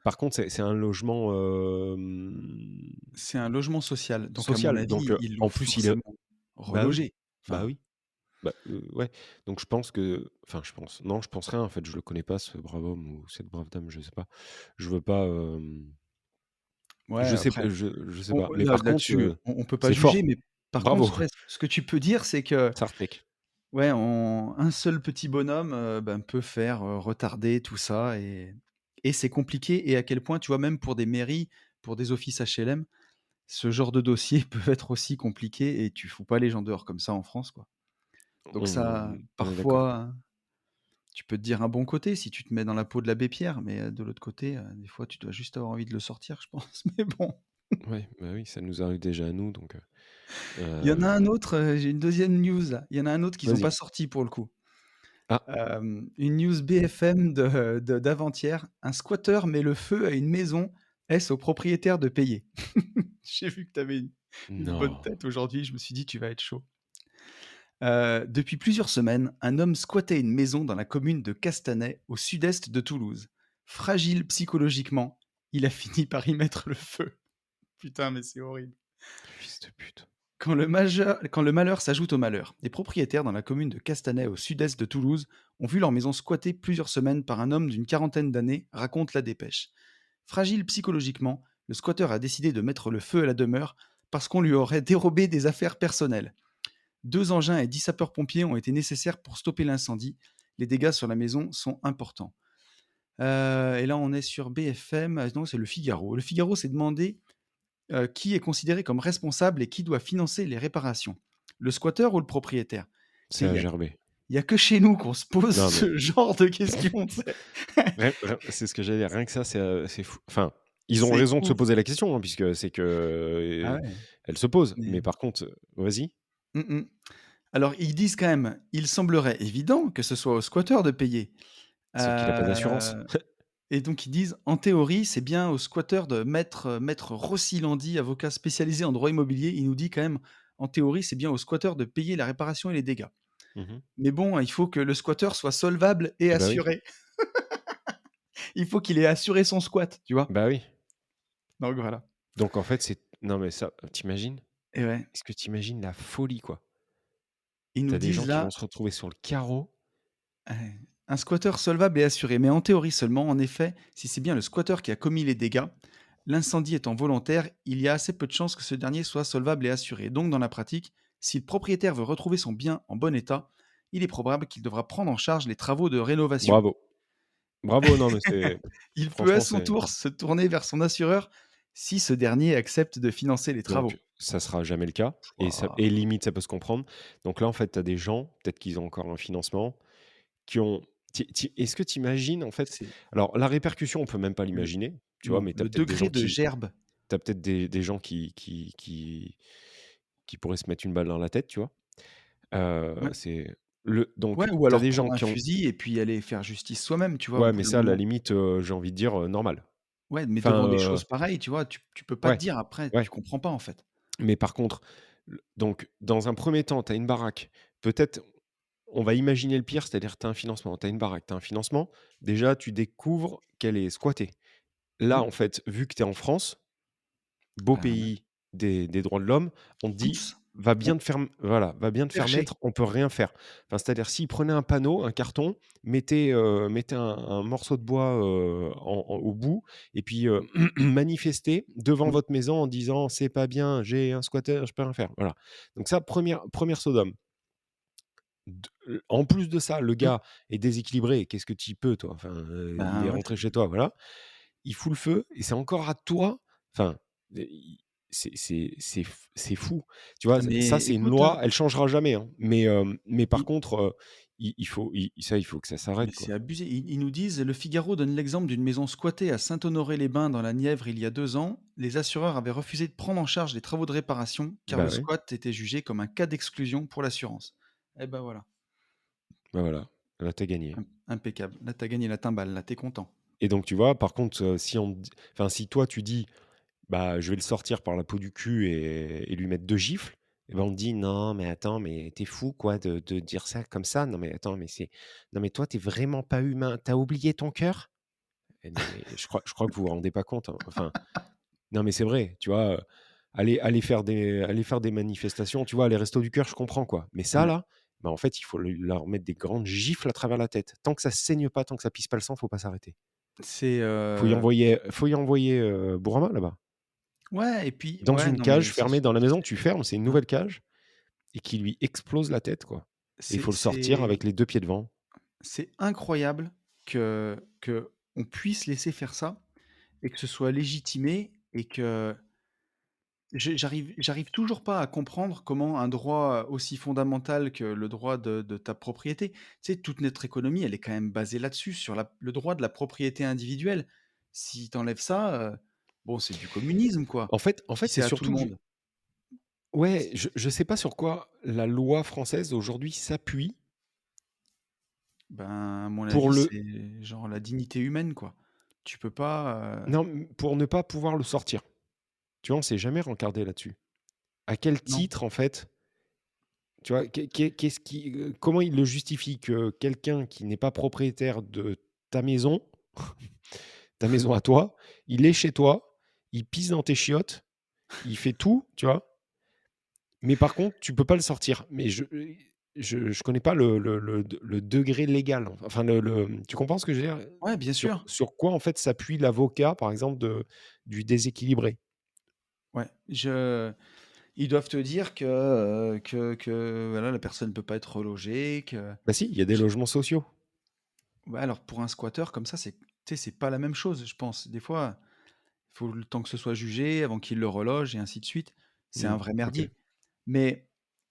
Par contre, c'est un logement, c'est un logement social. Donc à mon social, donc avis, ils l'ont en plus il est forcément bah oui, relogé. bah Enfin, oui. Bah, ouais, donc je pense que enfin je pense, non, je pense rien en fait, je le connais pas ce brave homme ou cette brave dame, je sais pas. Je veux pas, ouais, je sais après, p je sais pas, mais là par contre, là-dessus, on peut pas c'est juger, fort. mais par Bravo, contre, ouais, ce que tu peux dire, c'est que, Sartec. ouais, un seul petit bonhomme, peut faire, retarder tout ça et c'est compliqué et à quel point, tu vois, même pour des mairies, pour des offices HLM, ce genre de dossier peut être aussi compliqué et tu fous pas les gens dehors comme ça en France, quoi. Donc ça, On est d'accord. parfois, tu peux te dire un bon côté si tu te mets dans la peau de l'abbé Pierre, mais de l'autre côté, des fois, tu dois juste avoir envie de le sortir, je pense, mais bon. Ouais, bah oui, ça nous arrive déjà à nous donc Il y en a un heu, autre, j'ai une deuxième news là. Il y en a un autre qu'ils ont vas-y. pas sorti pour le coup. Ah, Une news BFM d'avant-hier: «Un squatteur met le feu à une maison, est-ce au propriétaire de payer?» J'ai vu que tu avais une bonne non. tête aujourd'hui, je me suis dit: «Tu vas être chaud». Depuis plusieurs semaines, un homme squattait une maison dans la commune de Castanet, au sud-est de Toulouse. Fragile psychologiquement, il a fini par y mettre le feu. Putain, mais c'est horrible. Fils de pute. Quand le malheur s'ajoute au malheur, les propriétaires dans la commune de Castanet, au sud-est de Toulouse, ont vu leur maison squattée plusieurs semaines par un homme d'une quarantaine d'années, raconte la dépêche. Fragile psychologiquement, le squatteur a décidé de mettre le feu à la demeure parce qu'on lui aurait dérobé des affaires personnelles. 2 engins et 10 sapeurs-pompiers ont été nécessaires pour stopper l'incendie. Les dégâts sur la maison sont importants. Et là, on est sur BFM. Non, c'est Le Figaro. Le Figaro s'est demandé qui est considéré comme responsable et qui doit financer les réparations. Le squatteur ou le propriétaire? C'est Il à y a, gerber. y a que chez nous qu'on se pose Non, mais ce genre de questions. Tu sais. c'est ce que j'allais dire. Rien que ça, c'est fou. Enfin, ils ont C'est raison de se ouf. poser la question, hein, puisque c'est que Ah ouais. elle se pose. Mais Mais... par contre, vas-y. Mm, mm. Alors, ils disent quand même, il semblerait évident que ce soit au squatteur de payer. Sauf qu'il a pas d'assurance. Euh, Et donc ils disent, en théorie, c'est bien au squatteur de maître Rossi Landy, avocat spécialisé en droit immobilier. Il nous dit quand même, en théorie, c'est bien au squatteur de payer la réparation et les dégâts. Mmh. Mais bon, il faut que le squatteur soit solvable et Eh bah oui. assuré. Il faut qu'il ait assuré son squat, tu vois. Bah oui. Donc voilà. Donc en fait, c'est non mais ça, t'imagines. Et ouais, Est-ce que t'imagines la folie, quoi? ils nous T'as des disent gens qui vont là, se retrouver sur le carreau. un squatteur solvable et assuré, mais en théorie seulement. En effet, si c'est bien le squatteur qui a commis les dégâts, l'incendie étant volontaire, il y a assez peu de chances que ce dernier soit solvable et assuré. Donc, dans la pratique, si le propriétaire veut retrouver son bien en bon état, il est probable qu'il devra prendre en charge les travaux de rénovation. Bravo. Bravo, non mais c'est Il peut à franchement, son c'est tour se tourner vers son assureur si ce dernier accepte de financer les donc travaux. ça sera jamais le cas Waouh, et limite ça peut se comprendre. Donc là, en fait, tu as des gens, peut-être qu'ils ont encore un financement, qui ont est-ce que tu imagines, en fait c'est alors la répercussion, on peut même pas le, l'imaginer, tu vois? non, Mais tu as le peut-être des degré gens de qui gerbe. tu peut-être des gens qui pourraient se mettre une balle dans la tête, tu vois? Ouais. C'est Ouais, donc ou tu as alors des gens prendre un qui ont fusil et puis aller faire justice soi-même, tu vois, au ouais, bout mais d'un ça, à la moment. limite, j'ai envie de dire, normal. Ouais, mais Enfin, devant des choses pareilles, tu vois, tu peux pas te ouais, dire après, tu ouais. comprends pas, en fait. Mais par contre, donc dans un premier temps, tu as une baraque. Peut-être, on va imaginer le pire, c'est-à-dire tu as un financement. Tu as une baraque, tu as un financement. Déjà, tu découvres qu'elle est squattée. Là, Mmh. en fait, vu que tu es en France, beau Ben, ouais, pays des droits de l'homme, on te dit: tous, «Va on bien te faire voilà, va bien te faire perché. mettre, on peut rien faire». Enfin, c'est-à-dire s'ils prenaient un panneau, un carton, mettez un morceau de bois, au bout et puis, manifestez devant Mmh. votre maison en disant: «C'est pas bien, j'ai un squatter, je peux rien faire». Voilà. Donc ça, première Sodome. En plus de ça, le Mmh. gars est déséquilibré. Qu'est-ce que tu y peux, toi? Enfin, il Ben, est ouais, rentré chez toi, voilà. Il fout le feu et c'est encore à toi enfin, i c'est fou. Tu vois? Ça, mais c'est une écoute, hein, loi, elle changera jamais, hein. Mais par i contre, il faut que ça mais s'arrête, c'est quoi. abusé. Ils nous disent: «Le Figaro donne l'exemple d'une maison squattée à Saint-Honoré-les-Bains dans la Nièvre il y a 2 ans. Les assureurs avaient refusé de prendre en charge les travaux de réparation car le Bah, oui, squat était jugé comme un cas d'exclusion pour l'assurance». Eh ben, voilà, bah, voilà, là, tu gagné. impeccable. Là, tu as gagné la timbale, là, tu es content. Et donc tu vois, par contre, si on te dit enfin, si toi, tu dis: «Bah, je vais le sortir par la peau du cul et lui mettre 2 gifles», et ben, on te dit: «Non, mais attends, mais tu fou quoi de dire ça comme ça? Non, mais attends, mais c'est non, mais toi, t'es vraiment pas humain. T'as oublié ton cœur?» Et non, mais je crois que vous vous rendez pas compte, hein. Enfin, non, mais c'est vrai, tu vois? Aller faire des manifestations, tu vois? Les Restos du Cœur, je comprends, quoi. Mais ça, Ouais, là, bah, en fait, il faut leur mettre des grandes gifles à travers la tête. Tant que ça saigne pas, tant que ça pisse pas le sang, faut pas s'arrêter. c'est, Faut y envoyer, Bourama, là-bas. ouais et puis Dans ouais, une non, mais cage fermée dans la maison, tu fermes, c'est une hein, nouvelle cage et qui lui explose la tête, quoi. Et il c'est faut le sortir c'est avec les 2 pieds devant. c'est incroyable que on puisse laisser faire ça et que ce soit légitimé et que j'arrive toujours pas à comprendre comment un droit aussi fondamental que le droit de ta propriété, tu sais, toute notre économie, elle est quand même basée là-dessus, sur le droit de la propriété individuelle. Si tu enlèves ça, bon, c'est du communisme, quoi. En fait, Si c'est c'est à tout le surtout monde. ouais, je sais pas sur quoi la loi française aujourd'hui s'appuie Ben, à mon pour avis, le c'est genre la dignité humaine, quoi. Tu peux pas, non, pour ne pas pouvoir le sortir. Tu vois, on s'est jamais rencardé là-dessus. À quel non. titre, en fait, Tu vois? Qu'est-ce qui, comment il le justifie que quelqu'un qui n'est pas propriétaire de ta maison, ta maison à toi, il est chez toi, il pisse dans tes chiottes, il fait tout, tu vois? Mais par contre, tu peux pas le sortir. Mais je connais pas le degré légal, enfin tu comprends ce que je veux dire? Ouais, bien Sur sûr. sur quoi en fait s'appuie l'avocat, par exemple, du déséquilibré? Ouais, ils doivent te dire que voilà, la personne ne peut pas être relogée, que Bah si, il y a des j'ai logements sociaux. ouais, alors pour un squatteur comme ça, c'est tu sais, c'est pas la même chose, je pense. Des fois, il faut le temps que ce soit jugé avant qu'il le reloge et ainsi de suite. C'est un Mmh, vrai OK. merdier. Mais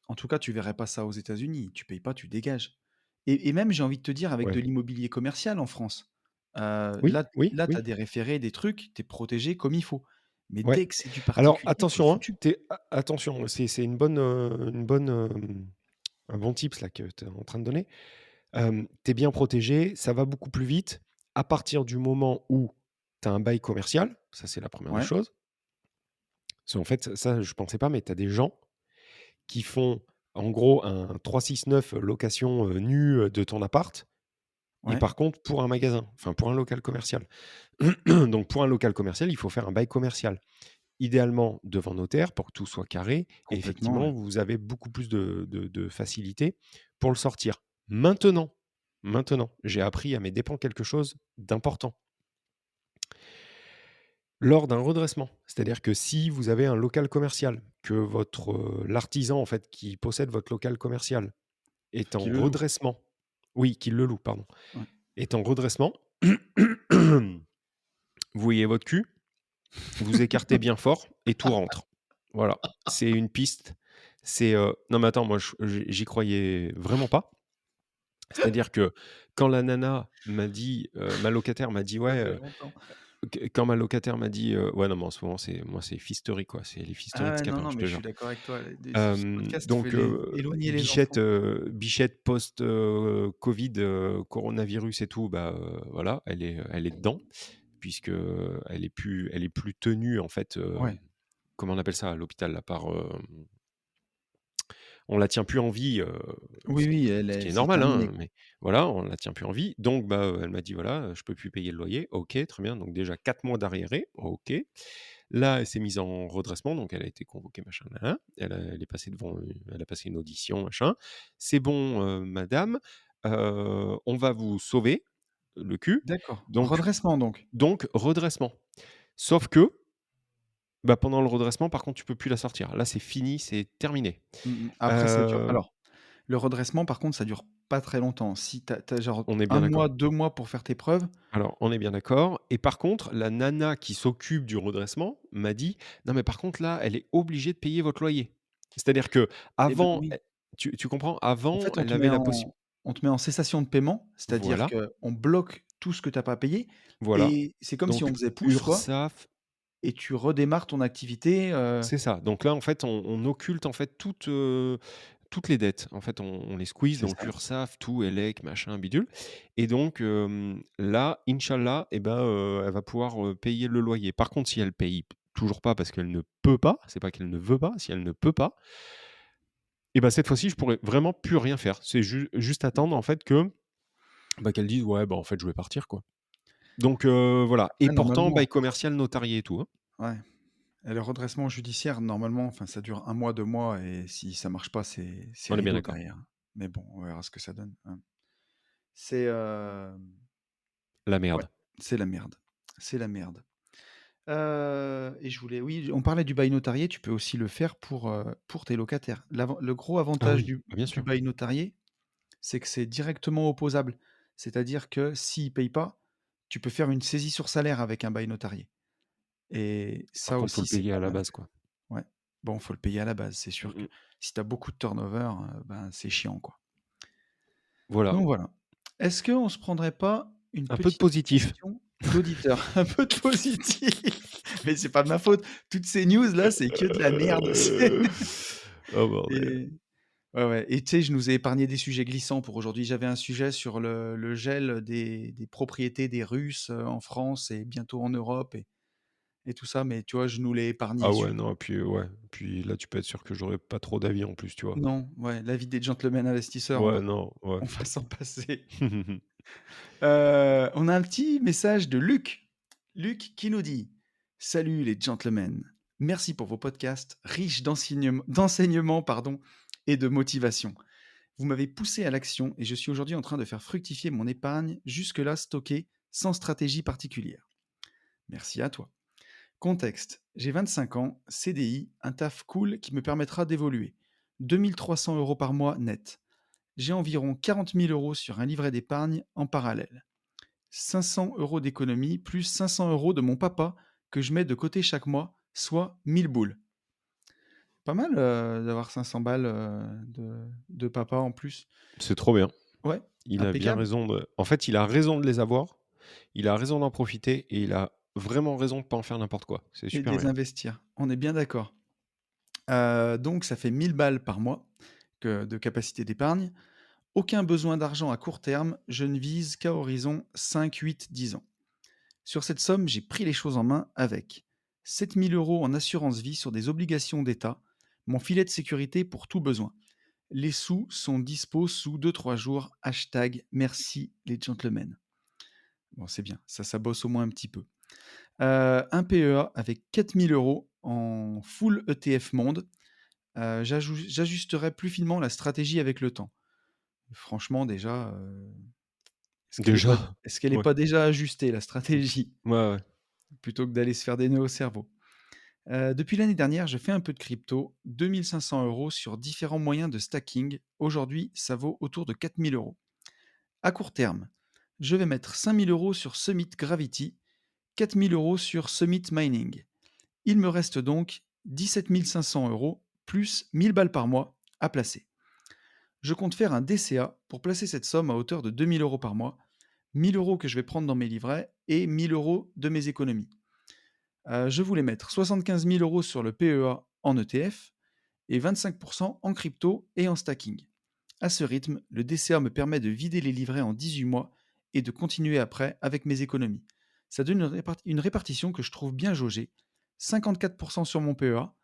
en tout cas, tu verrais pas ça aux États-Unis. Tu payes pas, tu dégages. Et même, j'ai envie de te dire, avec de Ouais. l'immobilier commercial en France, Oui, oui, là, tu as oui. des référés, des trucs, tu es protégé comme il faut. Mais Ouais. dès que c'est du Alors particulier, tu es attention, hein, foutu. attention, c'est une bonne, un bon tips là que tu es en train de donner. Tu es bien protégé, ça va beaucoup plus vite à partir du moment où tu as un bail commercial, ça c'est la première des Ouais, choses. Parce qu'en fait, ça je pensais pas, mais tu as des gens qui font en gros un 369 location, nue, de ton appart et ouais, par contre pour un magasin, enfin pour un local commercial. Donc pour un local commercial, il faut faire un bail commercial. Idéalement devant notaire pour que tout soit carré et complètement, effectivement, ouais. vous avez beaucoup plus de facilité pour le sortir. Maintenant, j'ai appris à mes dépens quelque chose d'important. Lors d'un redressement, c'est-à-dire que si vous avez un local commercial, que votre, l'artisan en fait qui possède votre local commercial est Qui en le loue. redressement, oui, qui le loue, pardon, Ouais. est en redressement, vous voyez votre cul, vous écartez bien fort et tout rentre. Voilà, c'est une piste. Non mais attends, moi j'y croyais vraiment pas. C'est-à-dire que quand la nana m'a dit, ma locataire m'a dit: Ça «Ouais, fait longtemps. quand ma locataire m'a dit, ouais non mais en ce moment c'est fisterie quoi, c'est les fisteries de Ah ouais, non, Scapin, non, je mais te je suis jure». d'accord avec toi. Ce podcast fait Donc éloigner les enfants. Bichette post, covid, coronavirus et tout, bah, voilà, elle est dedans puisque, elle est plus tenue en fait, Ouais. comment on appelle ça à l'hôpital là? On la tient plus en vie, Oui, oui, ce qui est c'est normal, terminé, hein, quoi. mais voilà, on la tient plus en vie. Donc bah, elle m'a dit: «Voilà, je peux plus payer le loyer». OK, très bien, donc déjà 4 mois d'arriérés. OK. Là, elle s'est mise en redressement, donc elle a été convoquée, machin, nin nin. Elle est passée devant, elle a passé une audition, machin. «C'est bon, madame, on va vous sauver le cul, D'accord. donc Redressement donc? redressement». Sauf que, bah, pendant le redressement, par contre, tu peux plus la sortir. Là, c'est fini, c'est terminé. Mmh mh. Après ça dure Heu, alors, le redressement par contre ça dure pas très longtemps. Si tu as genre on est 1 bien mois, d'accord. 2 mois pour faire tes preuves, Alors, on est bien d'accord et par contre, la nana qui s'occupe du redressement m'a dit: «Non, mais par contre, là, elle est obligée de payer votre loyer». C'est-à-dire eh ben qu'avant, oui. tu comprends? En Avant, fait, elle avait la possibilité. on te met en cessation de paiement, c'est-à-dire Voilà, qu'on bloque tout ce que tu as pas payé voilà. et c'est comme si on Donc faisait pouce quoi URSSAF, et tu redémarres ton activité, c'est ça. Donc là, en fait, on occulte, en fait, toutes les dettes. En fait, on les squeeze, c'est donc ça. URSSAF, tout, ELEC, machin, bidule et donc là, Inch'Allah et ben, elle va pouvoir, payer le loyer. Par contre, si elle paye toujours pas parce qu'elle ne peut pas, c'est pas qu'elle ne veut pas, si elle ne peut pas et ben, cette fois-ci, je pourrais vraiment plus rien faire. C'est juste attendre, en fait, que, bah, qu'elle dise: «Ouais, bah, en fait, je vais partir, quoi». Donc voilà et Après pourtant normalement bail commercial notarié et tout, hein. ouais et le redressement judiciaire normalement, enfin ça dure 1 mois, 2 mois et si ça marche pas, c'est On est bien rideau d'accord. derrière. Mais bon, on verra ce que ça donne, hein. C'est, La ouais, merde. c'est la merde. C'est la merde. Et je voulais oui, on parlait du bail notarié, tu peux aussi le faire pour tes locataires. Le gros Ah avantage oui, bah, bien du sûr. bail notarié, c'est que c'est directement opposable. C'est-à-dire que s'ils payent pas, tu peux faire une saisie sur salaire avec un bail notarié et Par ça contre, faut aussi, le c'est payer pas à la mal base, fait. quoi. Ouais. Bon, faut le payer à la base, c'est sûr Mmh que mh. si tu as beaucoup de turnover, ben, c'est chiant, quoi. Voilà, Donc voilà. Est-ce qu'on se prendrait pas une un peu de petite positif. question d'auditeur? Un peu de positif, mais c'est pas de ma faute. Toutes ces news là, c'est que de la merde. Oh bordel. Et ouais, ouais et tu sais, je nous ai épargné des sujets glissants pour aujourd'hui. J'avais un sujet sur le gel des propriétés des Russes, en France et bientôt en Europe et tout ça, mais tu vois, je nous l'ai épargné Ah ouais, celui-là. non, puis ouais, puis là, tu peux être sûr que j'aurais pas trop d'avis en plus, tu vois? Non, ouais, la vie des gentlemen investisseurs, Ouais, non, ouais. on va s'en passer. On a un petit message de Luc. Luc qui nous dit: «Salut les gentlemen, merci pour vos podcasts riches d'enseignements, pardon, et de motivation. Vous m'avez poussé à l'action et je suis aujourd'hui en train de faire fructifier mon épargne jusque-là stockée sans stratégie particulière. Merci à toi. Contexte: j'ai 25 ans, CDI, un taf cool qui me permettra d'évoluer. 2 300 € par mois net. J'ai environ 40 000 € sur un livret d'épargne en parallèle. 500 € d'économie plus 500 € de mon papa que je mets de côté chaque mois, soit 1000 boules. Pas mal d'avoir 500 balles de papa en plus. C'est trop bien. Ouais, Il a bien impeccable. raison de en fait, il a raison de les avoir, il a raison d'en profiter et il a vraiment raison de pas en faire n'importe quoi. C'est Et de super les bien. investir. On est bien d'accord. Donc ça fait 1000 balles par mois de capacité d'épargne. Aucun besoin d'argent à court terme, je ne vise qu'à horizon 5, 8, 10 ans. Sur cette somme, j'ai pris les choses en main avec 7 000 € en assurance vie sur des obligations d'État, mon filet de sécurité pour tout besoin. Les sous sont dispo sous 2-3 jours. Hashtag merci les gentlemen. Bon, c'est bien, ça bosse au moins un petit peu. Un PEA avec 4000 € en full ETF monde. J'ajusterai plus finement la stratégie avec le temps. Franchement, déjà, Déjà, est-ce qu'elle est ouais. pas déjà ajustée, la stratégie, Ouais, ouais. plutôt que d'aller se faire des nœuds au cerveau? Depuis l'année dernière, je fais un peu de crypto, 2 500 € sur différents moyens de stacking. Aujourd'hui, ça vaut autour de 4000 €. À court terme, je vais mettre 5000 € sur Summit Gravity, 4000 € sur Summit Mining. Il me reste donc 17 500 € plus 1000 balles par mois à placer. Je compte faire un DCA pour placer cette somme à hauteur de 2000 € par mois, 1000 € que je vais prendre dans mes livrets et 1000 € de mes économies. Je voulais mettre 75 000 € sur le PEA en ETF et 25% en crypto et en stacking. À ce rythme, le DCA me permet de vider les livrets en 18 mois et de continuer après avec mes économies. Ça donne une répartition que je trouve bien jaugée. 54% sur mon PEA,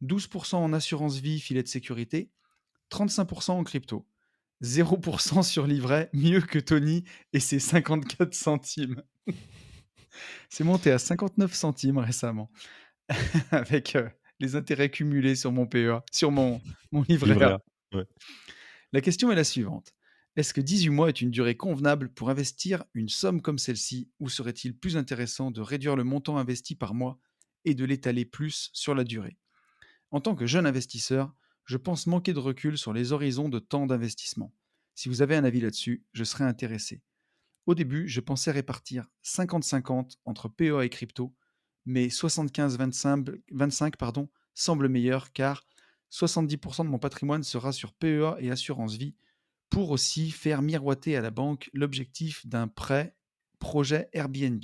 12% en assurance vie, filet de sécurité, 35% en crypto. 0% sur livret, mieux que Tony et ses 54 centimes. C'est monté à 59 centimes récemment, avec les intérêts cumulés sur mon PEA, sur mon livret Livret A. A. Ouais. La question est la suivante. Est-ce que 18 mois est une durée convenable pour investir une somme comme celle-ci, ou serait-il plus intéressant de réduire le montant investi par mois et de l'étaler plus sur la durée? En tant que jeune investisseur, je pense manquer de recul sur les horizons de temps d'investissement. Si vous avez un avis là-dessus, je serais intéressé. Au début, je pensais répartir 50-50 entre PEA et crypto, mais 75-25 pardon, semble meilleur car 70% de mon patrimoine sera sur PEA et assurance vie pour aussi faire miroiter à la banque l'objectif d'un prêt projet Airbnb.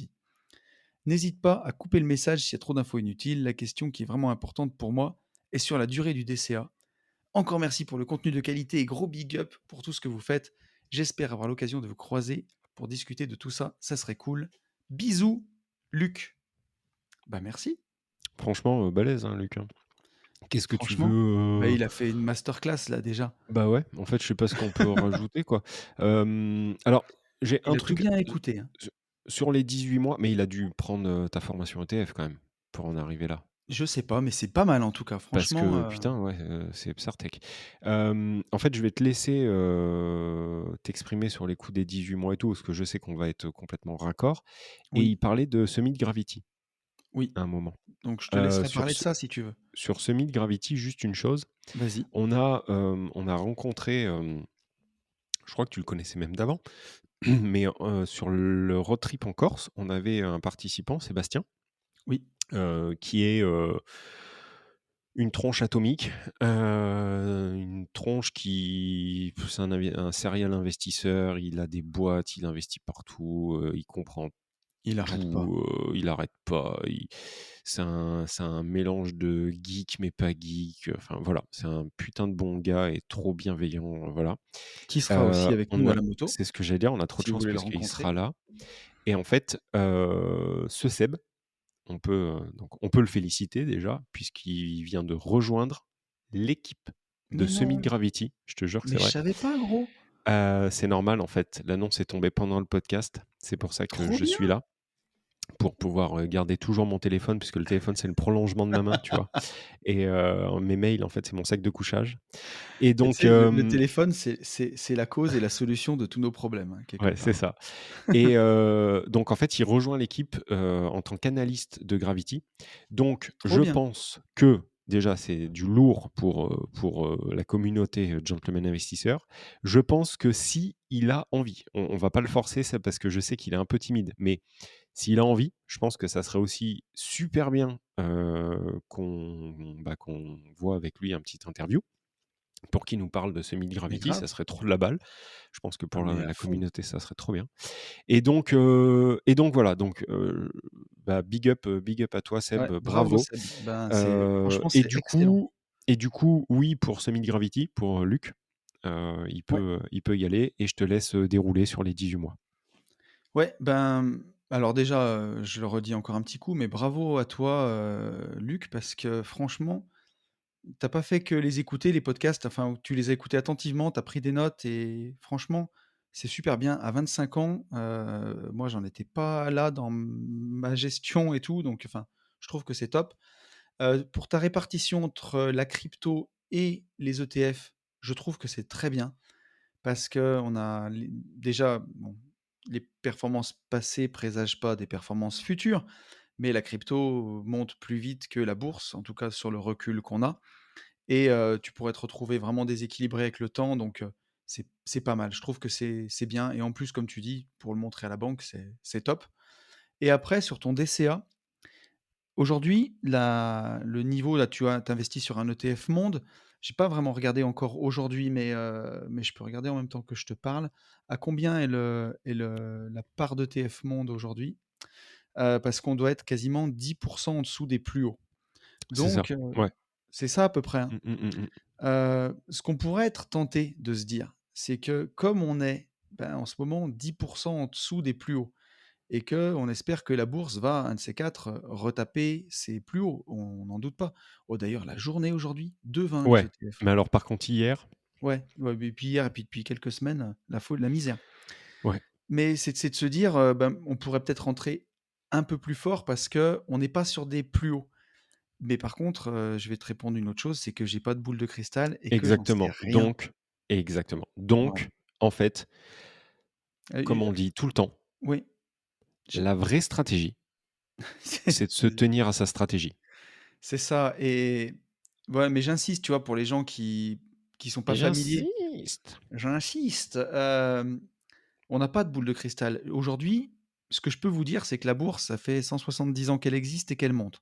N'hésite pas à couper le message s'il y a trop d'infos inutiles. La question qui est vraiment importante pour moi est sur la durée du DCA. Encore merci pour le contenu de qualité et gros big up pour tout ce que vous faites. J'espère avoir l'occasion de vous croiser pour discuter de tout ça. Ça serait cool. Bisous, Luc. Bah merci. Franchement, balèze, hein, Luc, hein. Qu'est-ce que tu Franchement, bah, veux, il a fait une masterclass là déjà. Bah, ouais, en fait, je sais pas ce qu'on peut rajouter, quoi. Alors, j'ai Il un a tout truc bien écouté, hein. su sur les 18 mois, mais il a dû prendre, ta formation ETF quand même, pour en arriver là? Je sais pas, mais c'est pas mal en tout cas. Parce Franchement, que putain, ouais, c'est Psartech. En fait, je vais te laisser, t'exprimer sur les coups des 18 mois et tout, parce que je sais qu'on va être complètement raccord et oui, il parlait de Summit Gravity, oui. à un moment. Donc je te laisserai Sur parler de ce ça si tu veux. sur Summit Gravity, juste une chose, Vas-y. on a rencontré, je crois que tu le connaissais même d'avant, mais sur le road trip en Corse, on avait un participant, Sébastien, Oui, qui est, une tronche atomique, une tronche qui c'est un serial investisseur, il a des boîtes, il investit partout, il comprend il arrête pas. tout, il arrête pas, c'est un mélange de geek mais pas geek, enfin voilà, c'est un putain de bon gars et trop bienveillant, voilà. Qui sera aussi avec nous On à a la moto, c'est ce que j'allais dire, on a trop de si vous chance voulez le parce qu'il rencontrer. sera là et en fait, ce Seb, on peut le féliciter déjà, puisqu'il vient de rejoindre l'équipe de Mais Summit non, Gravity. Je te jure que mais c'est je vrai. savais pas gros! C'est normal en fait, l'annonce est tombée pendant le podcast. C'est pour ça que Trop je bien! suis là, pour pouvoir, garder toujours mon téléphone, puisque le téléphone, c'est le prolongement de ma main, tu vois? Et mes mails, en fait, c'est mon sac de couchage et Et tu donc sais, le téléphone, c'est la cause et la solution de tous nos problèmes, hein, quelque ouais, c'est part. ça. Et donc en fait, il rejoint l'équipe, en tant qu'analyste de Gravity. Donc Trop je bien. pense que déjà, c'est du lourd pour, la communauté, gentlemen investisseurs. Je pense que si il a envie, on va pas le forcer, ça parce que je sais qu'il est un peu timide, mais s'il a envie, je pense que ça serait aussi super bien, qu'on voit avec lui un petit interview pour qu'il nous parle de Mais semi-gravity, ça grave. serait trop de la balle. Je pense que Ah pour mais à la fond. communauté, ça serait trop bien. Et donc voilà, donc big up à toi Ouais, Seb, bravo bravo. Seb. Ben, c'est franchement, Et c'est du excellent. coup oui pour Semi-Gravity, pour, Luc, Ouais. il peut y aller et je te laisse, dérouler sur les 18 mois. Ouais, ben, alors déjà, je le redis encore un petit coup, mais bravo à toi, Luc, parce que franchement, t'as pas fait que les écouter, les podcasts, enfin, tu les as écoutés attentivement, tu as pris des notes et franchement, c'est super bien. À 25 ans, moi, j'en étais pas là dans ma gestion et tout, donc enfin, je trouve que c'est top. Pour ta répartition entre la crypto et les ETF, je trouve que c'est très bien parce qu'on a les déjà, bon, les performances passées présagent pas des performances futures, mais la crypto monte plus vite que la bourse, en tout cas sur le recul qu'on a et tu pourrais te retrouver vraiment déséquilibré avec le temps donc c'est pas mal. Je trouve que c'est bien et en plus, comme tu dis, pour le montrer à la banque, c'est top et après sur ton DCA, aujourd'hui, le niveau là, tu investis sur un ETF monde. J'ai pas vraiment regardé encore aujourd'hui, mais je peux regarder en même temps que je te parle. À combien est la part d'ETF monde aujourd'hui? Parce qu'on doit être quasiment 10 en dessous des plus hauts. C'est ça, Donc, ouais. c'est ça à peu près, hein. Mmh, mmh, mmh, mmh. Ce qu'on pourrait être tenté de se dire, c'est que comme on est, ben, en ce moment 10 en dessous des plus hauts et qu'on espère que la bourse va, un de ces 4, retaper ses plus hauts, on n'en doute pas. Oh d'ailleurs la journée aujourd'hui, 2,20 les Ouais, ETF. mais alors par contre hier Ouais, ouais, et puis hier et puis depuis quelques semaines, la misère. ouais, Mais c'est de se dire, ben, on pourrait peut-être rentrer un peu plus fort parce qu'on n'est pas sur des plus hauts. Mais par contre, je vais te répondre une autre chose, c'est que j'ai pas de boule de cristal et que j'en sais exactement, rien. exactement. Voilà. Donc en fait, comme Et on dit tout le temps, oui, je la vraie stratégie, c'est de se vas-y. tenir à sa stratégie. C'est ça et ouais, mais j'insiste, tu vois, pour les gens qui sont pas familiers, J'insiste. j'insiste, on n'a pas de boule de cristal. Aujourd'hui, ce que je peux vous dire, c'est que la bourse, ça fait 170 ans qu'elle existe et qu'elle monte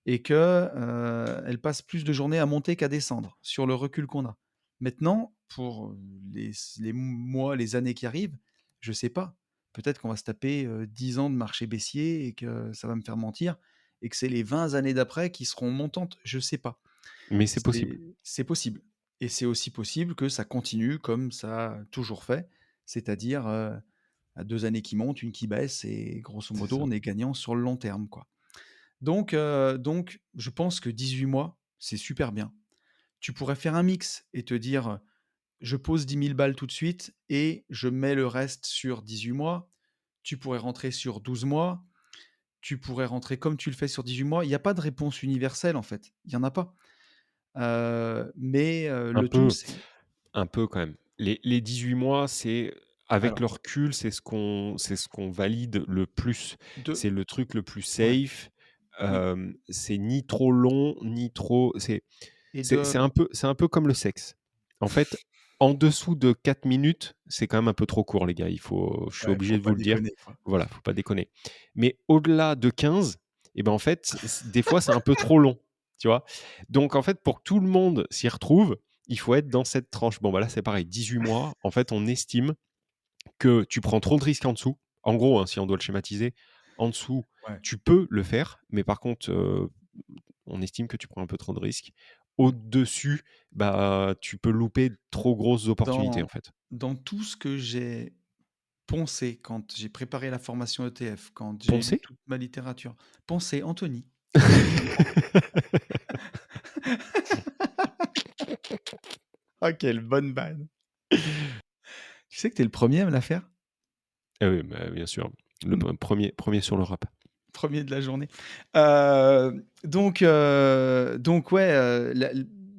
et que, elle passe plus de journées à monter qu'à descendre, sur le recul qu'on a. Maintenant, pour, les mois, les années qui arrivent, je sais pas. Peut-être qu'on va se taper, 10 ans de marché baissier et que ça va me faire mentir et que c'est les 20 années d'après qui seront montantes, je sais pas. Mais c'est possible. C'est possible et c'est aussi possible que ça continue comme ça a toujours fait, c'est-à-dire, à 2 années qui montent, une qui baisse et grosso C'est modo, ça. on est gagnant sur le long terme, quoi. Donc je pense que 18 mois, c'est super bien. Tu pourrais faire un mix et te dire, «Je pose 10 000 balles tout de suite et je mets le reste sur 18 mois». Tu pourrais rentrer sur 12 mois, tu pourrais rentrer comme tu le fais sur 18 mois. Il y a pas de réponse universelle, en fait, il y en a pas. Un Le tout, peu, c'est un peu quand même. Les 18 mois, avec alors le recul, c'est ce qu'on valide le plus. de C'est le truc le plus ouais, safe. oui C'est ni trop long, ni trop et de c'est un peu comme le sexe. En fait, en dessous de 4 minutes, c'est quand même un peu trop court les gars, je suis ouais, obligé faut de pas vous le dire. déconner, quoi. Voilà, faut pas déconner. Mais au-delà de 15, et ben, en fait, des fois, c'est un peu trop long, tu vois? Donc en fait, pour que tout le monde s'y retrouve, il faut être dans cette tranche. Bon, bah, là, c'est pareil, 18 mois, en fait, on estime que tu prends trop de risques en dessous. En gros, hein, si on doit le schématiser, en dessous, Ouais. tu peux le faire, mais par contre, on estime que tu prends un peu trop de risques. Au-dessus, bah, tu peux louper de trop grosses opportunités, en Dans fait. dans tout ce que j'ai poncé quand j'ai préparé la formation ETF, quand j'ai lu Poncé? toute ma littérature. Poncé, Anthony. Ah, quelle bonne vanne! Tu sais que tu es le premier à me la faire? Ah oui, bah, bien sûr. Le Mmh. p 1er sur le rap. 1 de la journée. Donc ouais, la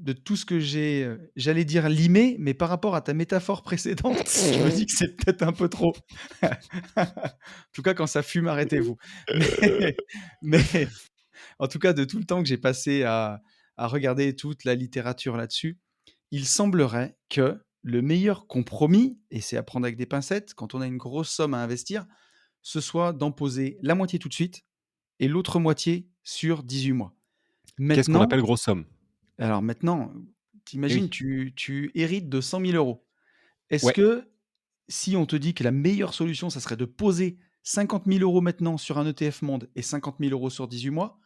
de tout ce que j'ai, j'allais dire limé, mais par rapport à ta métaphore précédente, je me dis que c'est peut-être un peu trop. En tout cas, quand ça fume, arrêtez-vous. Mais mais en tout cas, de tout le temps que j'ai passé à regarder toute la littérature là-dessus, il semblerait que le meilleur compromis, et c'est à prendre avec des pincettes, quand on a une grosse somme à investir, ce soit d'en poser la moitié tout de suite et l'autre moitié sur 18 mois. Qu'est-ce qu'on Maintenant appelle grosse somme? maintenant, Eh t'imagines, oui. tu hérites de 100 000 €. Est-ce Ouais. que si on te dit que la meilleure solution, ça serait de poser 50 000 € maintenant sur un ETF monde et 50 000 € sur 18 mois,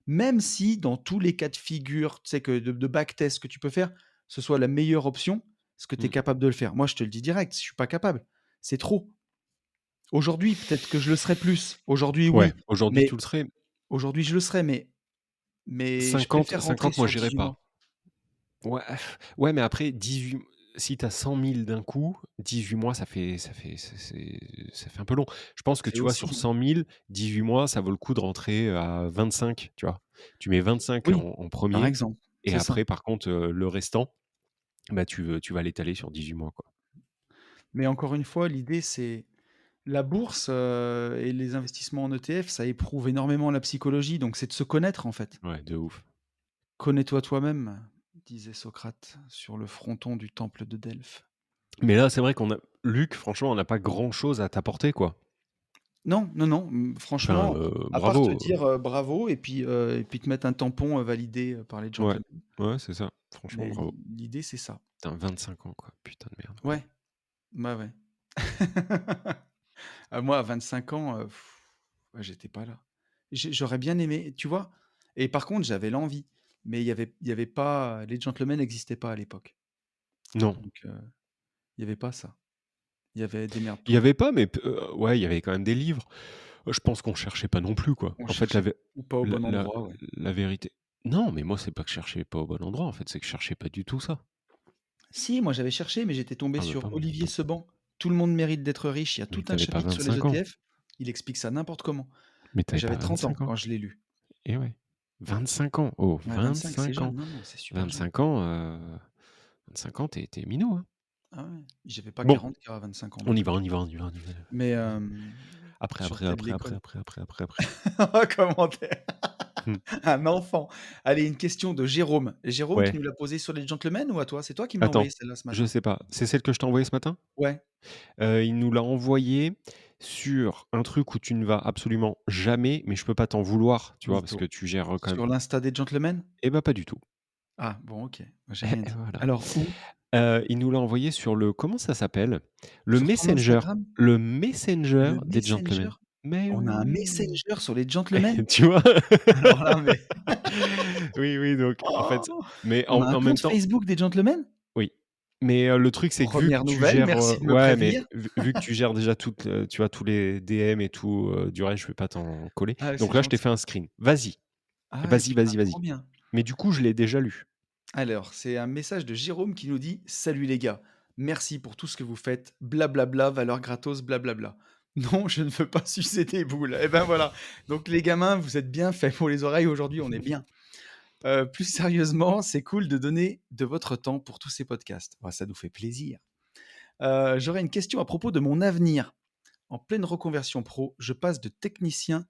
même si dans tous les cas de figure, tu sais que de backtest que tu peux faire, ce soit la meilleure option, est-ce que tu es Mmh. capable de le faire? Moi, je te le dis direct, je suis pas capable. C'est trop. Aujourd'hui, peut-être que je le serais plus. Aujourd'hui, Ouais, oui, aujourd'hui, tu mais le serais. aujourd'hui, je le serais, mais je 50, préfère rentrer 50, moi, sur j'irais 18 pas. mois. Ouais, ouais, mais après 18, si tu as 100 000 d'un coup, 18 mois, ça fait un peu long. Je pense que, C'est tu vois, aussi sur long. 100 000, 18 mois, ça vaut le coup de rentrer à 25, tu vois? Tu mets 25 Oui, en par 1er exemple, et c'est ça. après, par contre, le restant, bah, tu vas l'étaler sur 18 mois, quoi. Mais encore une fois, l'idée, c'est la bourse, et les investissements en ETF, ça éprouve énormément la psychologie, donc c'est de se connaître, en fait. Ouais, de ouf. «Connais-toi toi-même», disait Socrate sur le fronton du temple de Delphes. Mais là, c'est vrai qu'on a Luc, franchement, on n'a pas grand-chose à t'apporter, quoi. Non, non, non, Enfin, franchement, à part te bravo, dire, bravo et puis te mettre un tampon, validé, par les ouais, gentlemen. ouais, c'est ça. Franchement, Mais bravo. l'idée, c'est ça. Putain, 25 ans, quoi. Putain de merde. Ouais, bah, ouais. Moi, à 25 ans, ouais, j'étais pas là. J'aurais bien aimé, tu vois? Et par contre, j'avais l'envie, mais il y avait pas les gentlemen n'existaient pas à l'époque. Non. Donc il y avait pas ça. Il y avait Il y «Démerde-toi». avait pas, mais ouais, il y avait quand même des livres. Je pense qu'on cherchait pas non plus, quoi. On En fait, cherchait ou pas au la bon la endroit, ouais. la vérité, non, mais moi, c'est pas que je cherchais pas au bon endroit, en fait, c'est que je cherchais pas du tout ça. Si, moi j'avais cherché, mais j'étais tombé Ah, bah, sur pas moi. Olivier Seban. «Tout le monde mérite d'être riche». Il y a Mais tout tu un avais pas chapitre sur les 25 ans. ETF. Il explique ça n'importe comment. Mais tu avais J'avais pas 30 ans 25 ans. quand je l'ai lu. Eh ouais. 25 ans. Oh, Ouais, 25, c'est 25 jeune. ans. Non, non, c'est super jeune. 25 ans, 25 ans, tu es minot, hein. Ah ouais, j'avais pas Bon, 40 à 25 ans non on y plus. va, on y va, on y va, on y va. Mais Après, je après, sortais de après, après, l'école. après, après, après, après. Commentaire. Mmh. Un enfant. Allez, une question de Jérôme. Jérôme qui Ouais, nous l'a posée sur les gentlemen ou à toi? C'est toi qui me l'as attends, envoyé celle-là ce je matin? sais pas. C'est celle que je t'ai envoyée ce matin? Ouais, Il nous l'a envoyé sur un truc où tu ne vas absolument jamais, mais je peux pas t'en vouloir, tu vois? Parce que mytho. tu gères, quand même. Sur l'Insta des gentlemen? Eh bah, pas du tout. Ah bon, OK, moi j'ai rien dit. Voilà. Alors où? Il nous l'a envoyé sur le, comment ça s'appelle? Le Sur ton Messenger. Instagram? Le Messenger Le des Messenger? gentlemen. Mais On a un oui! Messenger sur les gentlemen? Tu vois? Alors là, mais Oui, oui, donc en fait, oh! mais On a un en même compte temps, Facebook des gentlemen? oui. Mais le truc, c'est que vu que Première tu nouvelle, gères, merci de me ouais, mais prévenir. vu que tu gères déjà toutes, tu vois, tous les DM et tout, du reste, je vais pas t'en coller. Ah, Donc c'est là, je t'ai gentil. fait un screen. Vas-y, Ah ouais, vas-y, putain, vas-y, vas-y. trop bien. Mais du coup, je l'ai déjà lu. Alors, c'est un message de Jérôme qui nous dit: «Salut les gars, merci pour tout ce que vous faites, blablabla, valeur gratos, blablabla. Non, je ne veux pas sucer des boules». Et ben voilà, donc les gamins, vous êtes bien faits pour les oreilles aujourd'hui, on est bien. Plus sérieusement, c'est cool de donner de votre temps pour tous ces podcasts. Bah, ça nous fait plaisir. J'aurais une question à propos de mon avenir. En pleine reconversion pro, je passe de technicien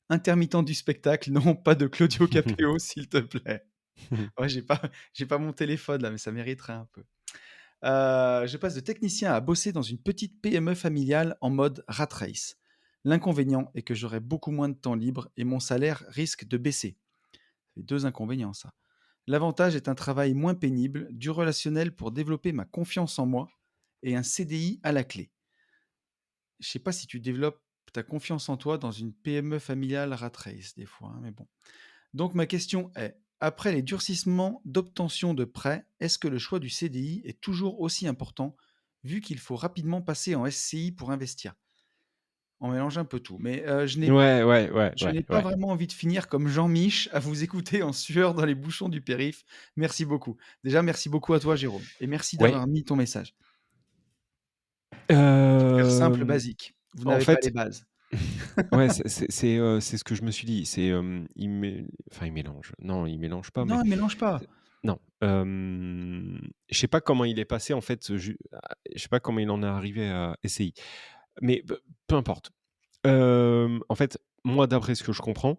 intermittent du spectacle, non pas de Claudio Capéo, s'il te plaît. Ouais, j'ai pas mon téléphone là, mais ça mériterait un peu. Je passe de technicien à bosser dans une petite PME familiale en mode rat race. L'inconvénient est que j'aurai beaucoup moins de temps libre et mon salaire risque de baisser. C'est 2 inconvénients ça. L'avantage est un travail moins pénible, du relationnel pour développer ma confiance en moi et un CDI à la clé. Je sais pas si tu développes ta confiance en toi dans une PME familiale rat race des fois, hein, mais bon. Donc ma question est, après les durcissements d'obtention de prêts, est-ce que le choix du CDI est toujours aussi important vu qu'il faut rapidement passer en SCI pour investir. On mélange un peu tout, mais Ouais, ouais, ouais, je ouais, n'ai pas ouais. vraiment envie de finir comme Jean-Mich à vous écouter en sueur dans les bouchons du périph'. Merci beaucoup. Déjà, merci beaucoup à toi, Jérôme, et merci Ouais, d'avoir mis ton message. Hyper simple, hem, basique. Vous en n'avez pas les fait, bases. ouais, c'est ce que je me suis dit. Il mélange. Non, il mélange pas, mais Non, mélange pas. non, je sais pas comment il est passé en fait, je sais pas comment il en est arrivé à SCI, mais peu importe. En fait, moi, d'après ce que je comprends,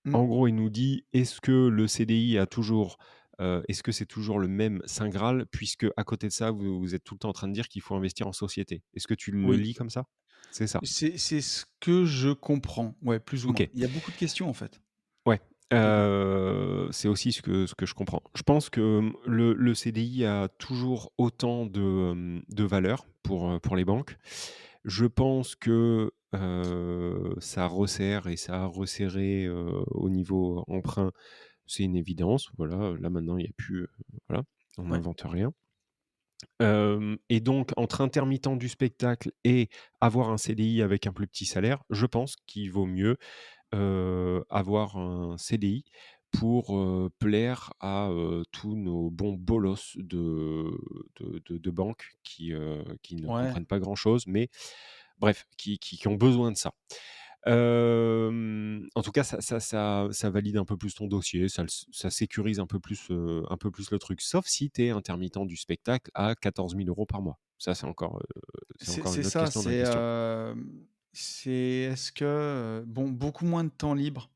Mmh, en gros, il nous dit: «Est-ce que le CDI a toujours, est-ce que c'est toujours le même saint graal?» puisque à côté de ça, vous êtes tout le temps en train de dire qu'il faut investir en société. Est-ce que tu le oui. lis comme ça? C'est ça? C'est ce que je comprends, ouais, plus ou moins. OK. Il y a beaucoup de questions, en fait, Ouais, dedans. c'est aussi ce que je comprends. Je pense que, le CDI a toujours autant de valeur pour les banques. Je pense que, ça resserre et ça a resserré, au niveau emprunt, c'est une évidence. Voilà, là maintenant il y a plus, voilà, on Ouais, n'invente rien. Et donc entre intermittent du spectacle et avoir un CDI avec un plus petit salaire, je pense qu'il vaut mieux avoir un CDI pour, plaire à, tous nos bons bolosses de banques qui ne ouais. comprennent pas grand-chose, mais bref, qui ont besoin de ça. En tout cas, ça valide un peu plus ton dossier, ça sécurise un peu plus le truc, sauf si tu es intermittent du spectacle à 14 000 € par mois. Ça, c'est encore C'est une autre ça, question dans la question. c'est est-ce que, bon, beaucoup moins de temps libre.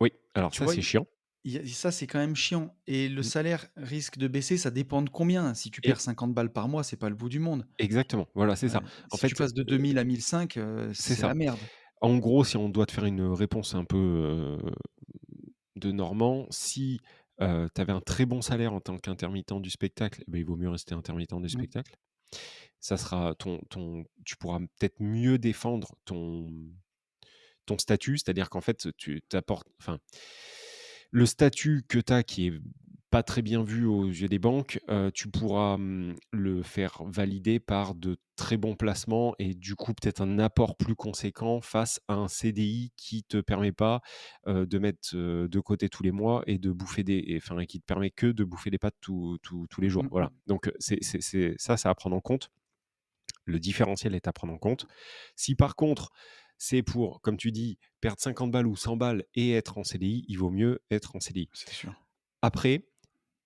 Oui, alors Tu ça, vois? c'est chiant. Il y a ça, c'est quand même chiant, et le Mmh salaire risque de baisser, ça dépend de combien. Si tu et perds 50 balles par mois, c'est pas le bout du monde. exactement, voilà, c'est ça. En Si tu fait, passes de 2 000 à 1 500, c'est c'est la ça. merde. En gros, si on doit te faire une réponse un peu, de normand, si, tu avais un très bon salaire en tant qu'intermittent du spectacle, eh beh, il vaut mieux rester intermittent du Mmh, spectacle. Ça sera ton tu pourras peut-être mieux défendre ton statut, c'est-à-dire qu'en fait, tu t'apportes enfin, le statut que tu as qui est pas très bien vu aux yeux des banques, tu pourras, le faire valider par de très bons placements et du coup, peut-être un apport plus conséquent face à un CDI qui te permet pas, de mettre, de côté tous les mois et de bouffer et qui te permet que de bouffer des pâtes tous les jours. mmh Voilà, mh. donc c'est ça à prendre en compte. Le différentiel est à prendre en compte. Si par contre, c'est pour, comme tu dis, perdre 50 balles ou 100 balles et être en CDI, il vaut mieux être en CDI. C'est sûr. Après,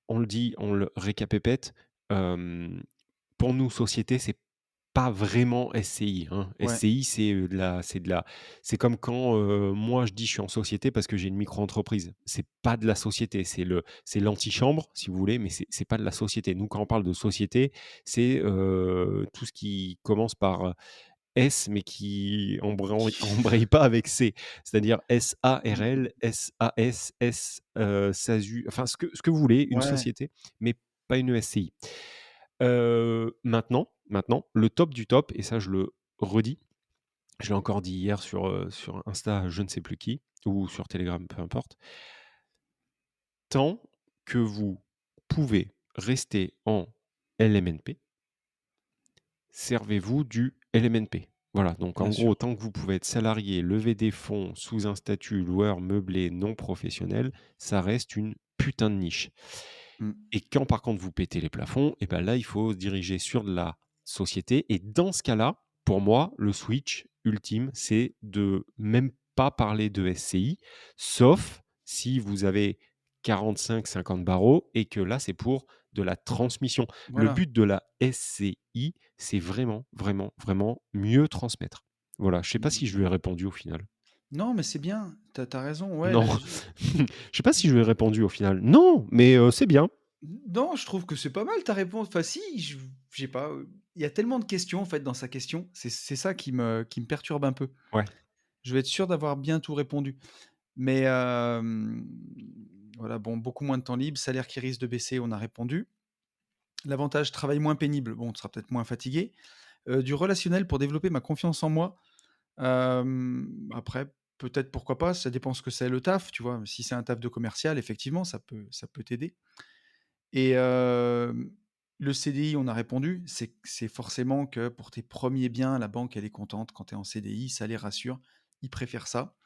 on le dit, on le récapépète, hem, pour nous, société, c'est pas vraiment SCI, hein. Ouais. SCI, c'est comme quand, moi je dis: «Je suis en société» parce que j'ai une micro-entreprise. C'est pas de la société, c'est l'antichambre, si vous voulez, mais c'est pas de la société. Nous, quand on parle de société, c'est, tout ce qui commence par, S, mais qui embraye pas avec C. C'est-à-dire SARL, SAS, SASU, enfin ce que vous voulez, une Ouais. société, mais pas une SCI. Maintenant, le top du top, et ça je le redis, je l'ai encore dit hier sur Insta à je ne sais plus qui, ou sur Telegram, peu importe. Tant que vous pouvez rester en LMNP, servez-vous du LMNP. Voilà, donc Bien en sûr. gros, tant que vous pouvez être salarié, lever des fonds sous un statut loueur meublé non professionnel, ça reste une putain de niche. Mmh. Et quand par contre vous pétez les plafonds, et ben là, il faut se diriger sur de la société. Et dans ce cas-là, pour moi, le switch ultime, c'est de même pas parler de SCI, sauf si vous avez 45-50 barreaux et que là, c'est pour de la transmission. Le Voilà. but de la SCI, c'est vraiment, vraiment, vraiment mieux transmettre. Voilà, je sais pas si je lui ai répondu au final. Non, mais c'est bien, tu as raison, ouais, Non, je sais pas si je lui ai répondu au final. Non, mais c'est bien. non, je trouve que c'est pas mal ta réponse. Enfin si, je sais pas, il y a tellement de questions, en fait, dans sa question. C'est ça qui me perturbe un peu. Ouais. Je veux être sûr d'avoir bien tout répondu. Mais voilà, bon, beaucoup moins de temps libre, salaire qui risque de baisser, on a répondu. L'avantage, travail moins pénible, bon, tu seras peut-être moins fatigué. Du relationnel pour développer ma confiance en moi. Après, peut-être, pourquoi pas, ça dépend ce que c'est le taf, tu vois? Si c'est un taf de commercial, effectivement, ça peut t'aider, et Le CDI, on a répondu, c'est forcément que pour tes premiers biens, la banque, elle est contente quand tu es en CDI, ça les rassure, ils préfèrent ça.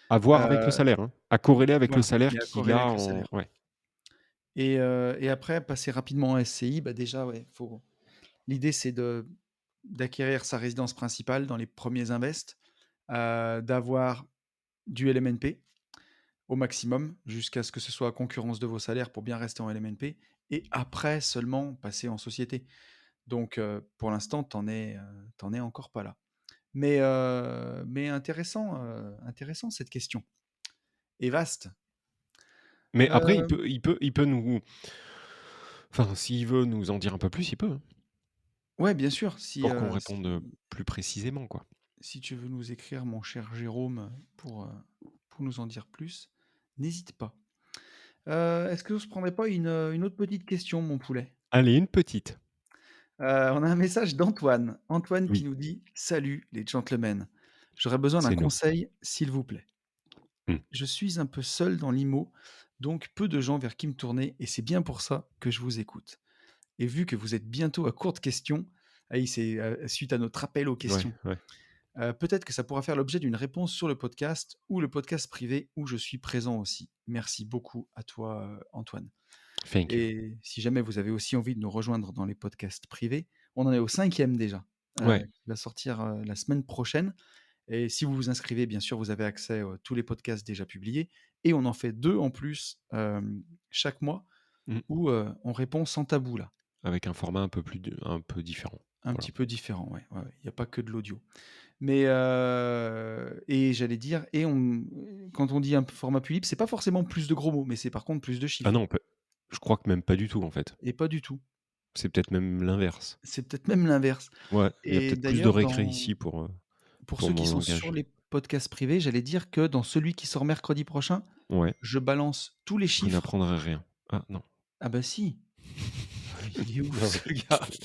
À voir avec le Heu, salaire, hein, à corréler avec le voilà, salaire mais à qu'il corréler a avec le en salaire ouais. et après passer rapidement en SCI, bah, déjà, ouais, faut l'idée c'est d'acquérir sa résidence principale dans les premiers invests, d'avoir du LMNP au maximum jusqu'à ce que ce soit à concurrence de vos salaires pour bien rester en LMNP et après seulement passer en société. Donc pour l'instant, tu es encore pas là. Mais intéressant cette question et vaste. Mais après Heu, il peut nous enfin, s'il veut nous en dire un peu plus, il peut, hein, ouais, bien sûr, si, pour qu'on heu, réponde, si plus précisément, quoi. si tu veux nous écrire, mon cher Jérôme, pour nous en dire plus, n'hésite pas. Est-ce que vous se prendrait pas une autre petite question, mon poulet? Allez, une petite. On a un message d'Antoine. Antoine qui Oui, nous dit: «Salut les gentlemen, j'aurais besoin d'un c'est nous. conseil, s'il vous plaît. Mmh. Je suis un peu seul dans l'IMO, donc peu de gens vers qui me tourner et c'est bien pour ça que je vous écoute. Et vu que vous êtes bientôt à court de questions», ah oui, c'est, suite à notre appel aux Ouais, questions. ouais. «Peut-être que ça pourra faire l'objet d'une réponse sur le podcast ou le podcast privé où je suis présent aussi. Merci beaucoup à toi, Antoine.» Thank you. Et si jamais vous avez aussi envie de nous rejoindre dans les podcasts privés, on en est au 5e déjà, Ouais. qui va sortir, la semaine prochaine et si vous vous inscrivez, bien sûr, vous avez accès, à tous les podcasts déjà publiés et on en fait 2 en plus, chaque mois Mmh. où, on répond sans tabou là. Avec un format un peu différent. Un Voilà. petit peu différent, ouais, ouais, ouais. Il y a pas que de l'audio. Mais, et j'allais dire et quand on dit un format plus libre, c'est pas forcément plus de gros mots, mais c'est par contre plus de Ah chiffres non, je crois que même pas du tout, en fait. et pas du tout. C'est peut-être même l'inverse. C'est peut-être même l'inverse Ouais, il y a et peut-être plus de d'ailleurs récré dans ici pour pour ceux qui mon sont sur langage. les podcasts privés, j'allais dire que dans celui qui sort mercredi prochain, Ouais, je balance tous les vous chiffres. n'apprendrez rien. Ah non. Ah bah si, il est ouf Non, ce gars. J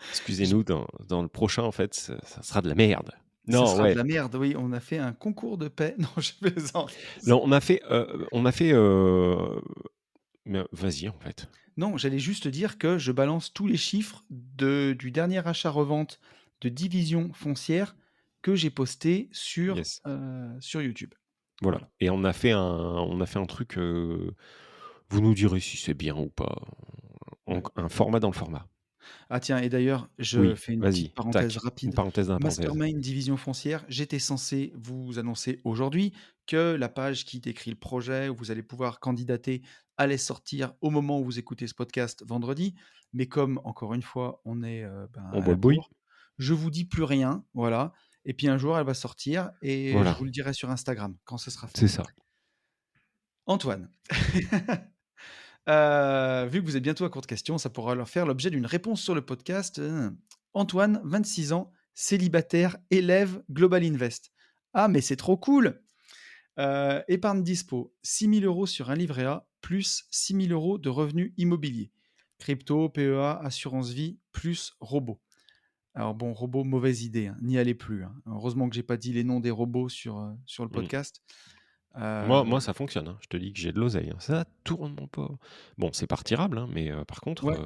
excusez-nous, dans le prochain, en fait, ça sera de la merde. Ce Non, sera de ouais. la merde, oui, on a fait un concours de paix. Non, je plaisante. Non, on a fait, mais vas-y, en fait. Non, j'allais juste dire que je balance tous les chiffres du dernier achat-revente de division foncière que j'ai posté Yes. sur YouTube. Voilà Voilà. et on a fait un truc, vous nous direz si c'est bien ou pas. Ouais. Un format dans le format. Ah tiens, et d'ailleurs, je Oui, fais une petite vas-y, parenthèse tac, une rapide. parenthèse dans la parenthèse. Mastermind division foncière, j'étais censé vous annoncer aujourd'hui que la page qui décrit le projet, où vous allez pouvoir candidater, allait sortir au moment où vous écoutez ce podcast vendredi. Mais comme, encore une fois, on est On à boit la le bouille? bourre, je vous dis plus rien, voilà. Et puis un jour, elle va sortir et je Voilà, vous le dirai sur Instagram quand ce sera fait. c'est ça. Antoine, vu que vous êtes bientôt à court de questions, ça pourra leur faire l'objet d'une réponse sur le podcast. Antoine, 26 ans, célibataire, élève, Global Invest. Ah, mais c'est trop cool! Épargne dispo, 6 000 € sur un livret A, plus 6 000 € de revenus immobiliers. Crypto, PEA, assurance vie, plus robot. Alors bon, robot, mauvaise idée, hein, n'y allez plus, hein. Heureusement que j'ai pas dit les noms des robots sur le Mmh. podcast. Moi, Euh, ça fonctionne, hein. Je te dis que j'ai de l'oseille, hein. Ça tourne mon pot. Bon, c'est pas retirable, hein, mais par contre, ouais.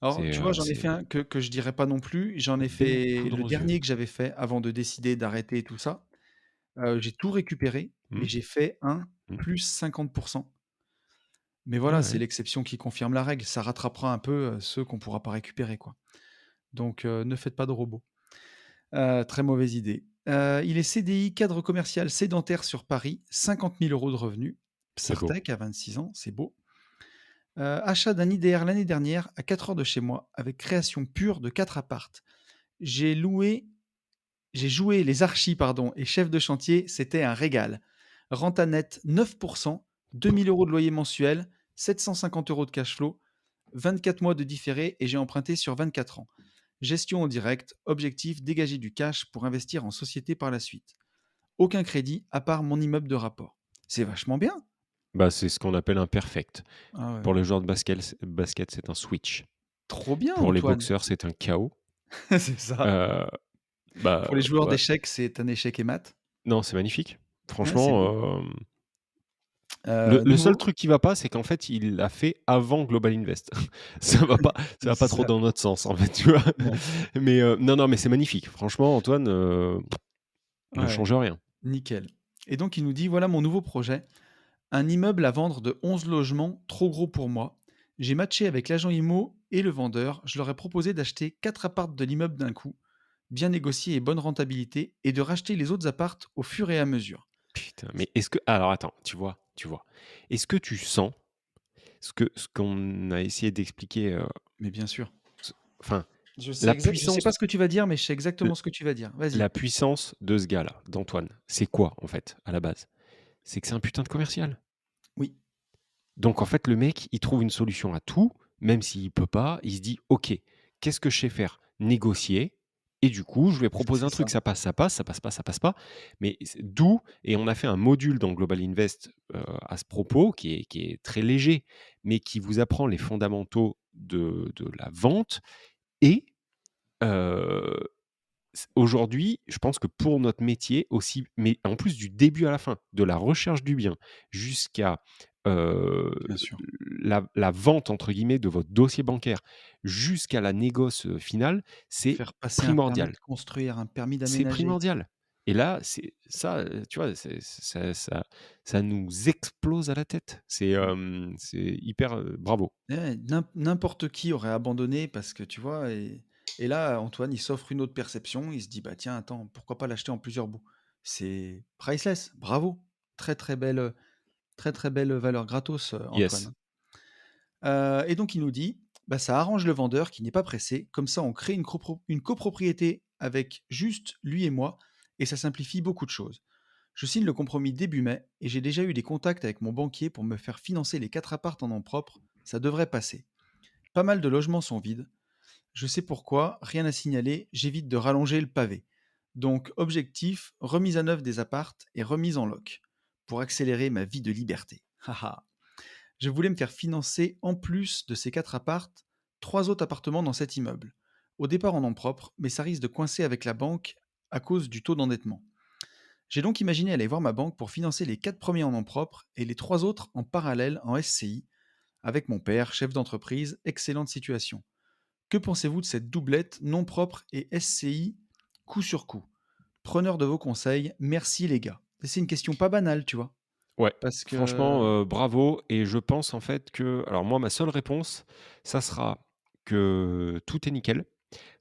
Alors, tu vois, j'en ai c'est fait un que je dirais pas non plus. J'en ai belle fait poudre le aux yeux. dernier que j'avais fait avant de décider d'arrêter tout ça. J'ai tout récupéré et Mmh, j'ai fait un mmh. plus 50%. Mais Ah voilà, c'est ouais. l'exception qui confirme la règle. Ça rattrapera un peu, ceux qu'on pourra pas récupérer, quoi. Donc, ne faites pas de robots. Très mauvaise idée. Il est CDI, cadre commercial sédentaire sur Paris, 50 000 € de revenus. C'est beau. Psartec à 26 ans, c'est beau. Achat d'un IDR l'année dernière à 4 heures de chez moi avec création pure de 4 appartes. J'ai loué J'ai joué les archis, pardon, et chef de chantier, c'était un régal. Renta net 9%, 2 000 € de loyer mensuel, 750 € de cash flow, 24 mois de différé et j'ai emprunté sur 24 ans. Gestion en direct, objectif dégager du cash pour investir en société par la suite. Aucun crédit à part mon immeuble de rapport. C'est vachement bien. Bah, c'est ce qu'on appelle un perfect. Ah Pour ouais. les joueurs de basket, c'est un switch. Trop bien, Pour les Antoine. boxeurs, c'est un KO. C'est ça. Heu, bah, Pour les joueurs ouais. d'échecs, c'est un échec et mat. Non, c'est magnifique. Ouais, c'est beau. Franchement, Le seul Nouveau truc qui va pas, c'est qu'en fait, il l'a fait avant Global Invest. Ça va pas ça va c'est pas trop ça, dans notre sens, en fait, tu vois? non, Mais non, non, mais c'est magnifique. Franchement, Antoine, ne ouais, change rien. nickel et donc il nous dit: «Voilà mon nouveau projet, un immeuble à vendre de 11 logements, trop gros pour moi. J'ai matché avec l'agent IMO et le vendeur. Je leur ai proposé d'acheter 4 appartes de l'immeuble d'un coup, bien négocié et bonne rentabilité, et de racheter les autres appartes au fur et à mesure.» Putain, mais est-ce que alors attends, tu vois? Est-ce que tu sens ce qu'on a essayé d'expliquer, Mais bien sûr. s enfin, Je la sais je sais pas puissance ce que tu vas dire, mais je sais l exactement ce que tu vas dire. Vas-y. la puissance de ce gars-là, d'Antoine, c'est quoi, en fait, à la base? C'est que c'est un putain de commercial. Oui, Donc en fait, le mec, il trouve une solution à tout, même s'il peut pas, il se dit: «OK, qu'est-ce que je sais faire? Négocier et du coup, je vais proposer c'est un truc, ça. ça passe, ça passe, ça passe pas, ça passe pas». Mais c'est d'où et on a fait un module dans Global Invest, à ce propos qui est très léger, mais qui vous apprend les fondamentaux de la vente et heu aujourd'hui, je pense que pour notre métier aussi, mais en plus du début à la fin, de la recherche du bien jusqu'à, heu, Bien sûr. la «vente» entre guillemets de votre dossier bancaire, jusqu'à la négoce, finale, c'est Faire passer un permis primordial. de construire, un permis C'est d'aménager. primordial et là, c'est ça, tu vois, ça nous explose à la tête. C'est hyper, bravo. Ouais, n'importe qui aurait abandonné parce que tu vois, et là, Antoine, il s'offre une autre perception. Il se dit, bah tiens, attends, pourquoi pas l'acheter en plusieurs bouts? C'est priceless. Bravo. Très très belle valeur gratos, Antoine, Yes. hein. Et donc il nous dit, bah ça arrange le vendeur qui n'est pas pressé. Comme ça, on crée une copropriété avec juste lui et moi, et ça simplifie beaucoup de choses. Je signe le compromis début mai et j'ai déjà eu des contacts avec mon banquier pour me faire financer les 4 apparts en nom propre. Ça devrait passer. Pas mal de logements sont vides. Je sais pourquoi, rien à signaler, j'évite de rallonger le pavé. Donc, objectif, remise à neuf des appartes et remise en loc, pour accélérer ma vie de liberté. Haha. Je voulais me faire financer, en plus de ces 4 appartes, 3 autres appartements dans cet immeuble. Au départ en nom propre, mais ça risque de coincer avec la banque à cause du taux d'endettement. J'ai donc imaginé aller voir ma banque pour financer les 4 premiers en nom propre et les 3 autres en parallèle en SCI, avec mon père, chef d'entreprise, excellente situation. Que pensez-vous de cette doublette non propre et SCI coup sur coup? Preneur de vos conseils, merci les gars. C'est une question pas banale, tu vois. Ouais, Parce que. franchement, bravo et je pense en fait que alors moi ma seule réponse, ça sera que tout est nickel.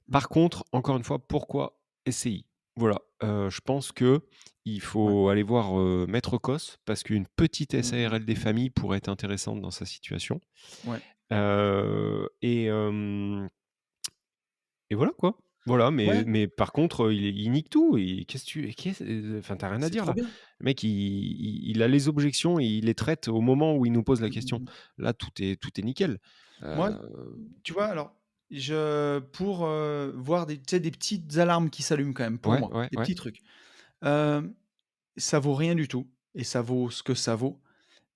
Hmm, Par contre, encore une fois, pourquoi SCI? Voilà, je pense que il ouais. faut aller voir, Maître Cos parce qu'une petite SARL des Mm. familles pourrait être intéressante dans sa situation. Ouais. Heu et hem et voilà quoi. Voilà, mais Ouais, par contre, il nique tout et enfin, tu rien à c'est dire trop là. bien. Le mec, il a les objections et il les traite au moment où il nous pose la Mm, mm, question. mm. Là, tout est nickel. Moi, Heu, tu vois, alors, pour voir tu sais, des petites alarmes qui s'allument quand même, pour ouais, moi, ouais, des ouais. petits trucs. Euh, Ça vaut rien du tout, et ça vaut ce que ça vaut.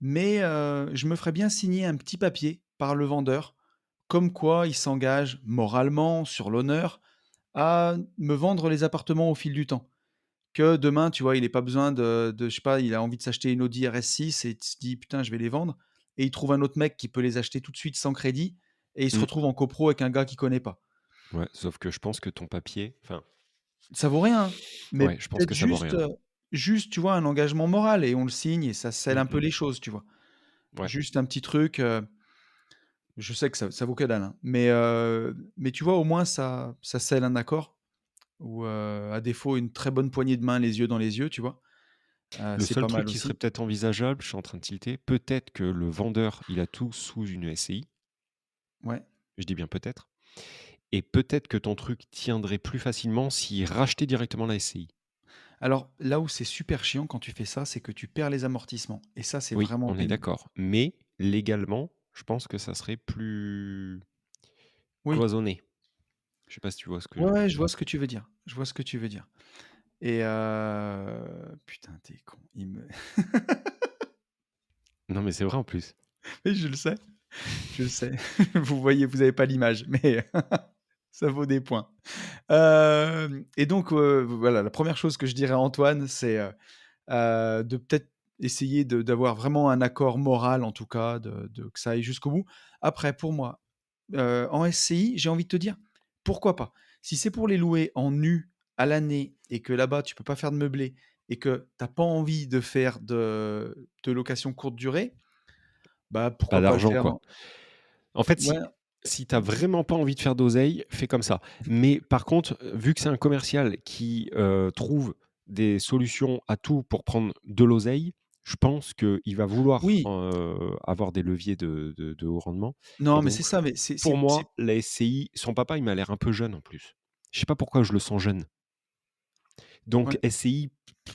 Mais je me ferais bien signer un petit papier par le vendeur, comme quoi il s'engage moralement, sur l'honneur, à me vendre les appartements au fil du temps. Que demain, tu vois, il ait pas besoin je sais pas, il a envie de s'acheter une Audi RS6 et il se dit: «Putain, je vais les vendre», et il trouve un autre mec qui peut les acheter tout de suite sans crédit, et il se Mmh. retrouve en copro avec un gars qu'il connaît pas. Ouais, sauf que je pense que ton papier enfin, Ça vaut rien, hein, mais ouais, je pense peut-être que ça vaut rien. juste, tu vois, un engagement moral, et on le signe et ça scelle Mmh un peu mh. les choses, tu vois? Ouais. Juste un petit truc, je sais que ça vaut que dalle, hein, mais tu vois, au moins ça scelle un accord, ou à défaut, une très bonne poignée de main, les yeux dans les yeux, tu vois? Le C'est seul pas truc mal qui serait aussi. peut-être envisageable, je suis en train de tilter, peut-être que le vendeur, il a tout sous une SCI, Ouais. je dis bien peut-être et peut-être que ton truc tiendrait plus facilement s'il rachetait directement la SCI. Alors, là où c'est super chiant quand tu fais ça, c'est que tu perds les amortissements, et ça, c'est Oui, vraiment on est pénible. d'accord. Mais légalement, je pense que ça serait plus Oui. cloisonné. Je sais pas si tu vois ce que je Ouais, veux ouais, je dire? vois ce que tu veux dire. Je vois ce que tu veux dire, et putain, tu con. Il me Non, mais c'est vrai en plus. Mais je le sais, je le sais. Vous voyez, vous avez pas l'image, mais ça vaut des points. Et donc, voilà, la première chose que je dirais à Antoine, c'est, de peut-être essayer d'avoir vraiment un accord moral, en tout cas, que ça aille jusqu'au bout. Après, pour moi, en SCI, j'ai envie de te dire, pourquoi pas? Si c'est pour les louer en nu à l'année et que là-bas, tu peux pas faire de meublé et que tu as pas envie de faire de location courte durée, bah, Pas pourquoi pas le d'argent, faire quoi. en En fait, ouais, si tu vraiment pas envie de faire d'oseille, fais comme ça. Mais par contre, vu que c'est un commercial qui, trouve des solutions à tout pour prendre de l'oseille, je pense qu'il va vouloir, oui, avoir des leviers de haut rendement et non, mais c'est donc ça, mais pour moi, la SCI son papa, il m'a l'air un peu jeune en plus. Je sais pas pourquoi je le sens jeune. Donc ouais, SCI,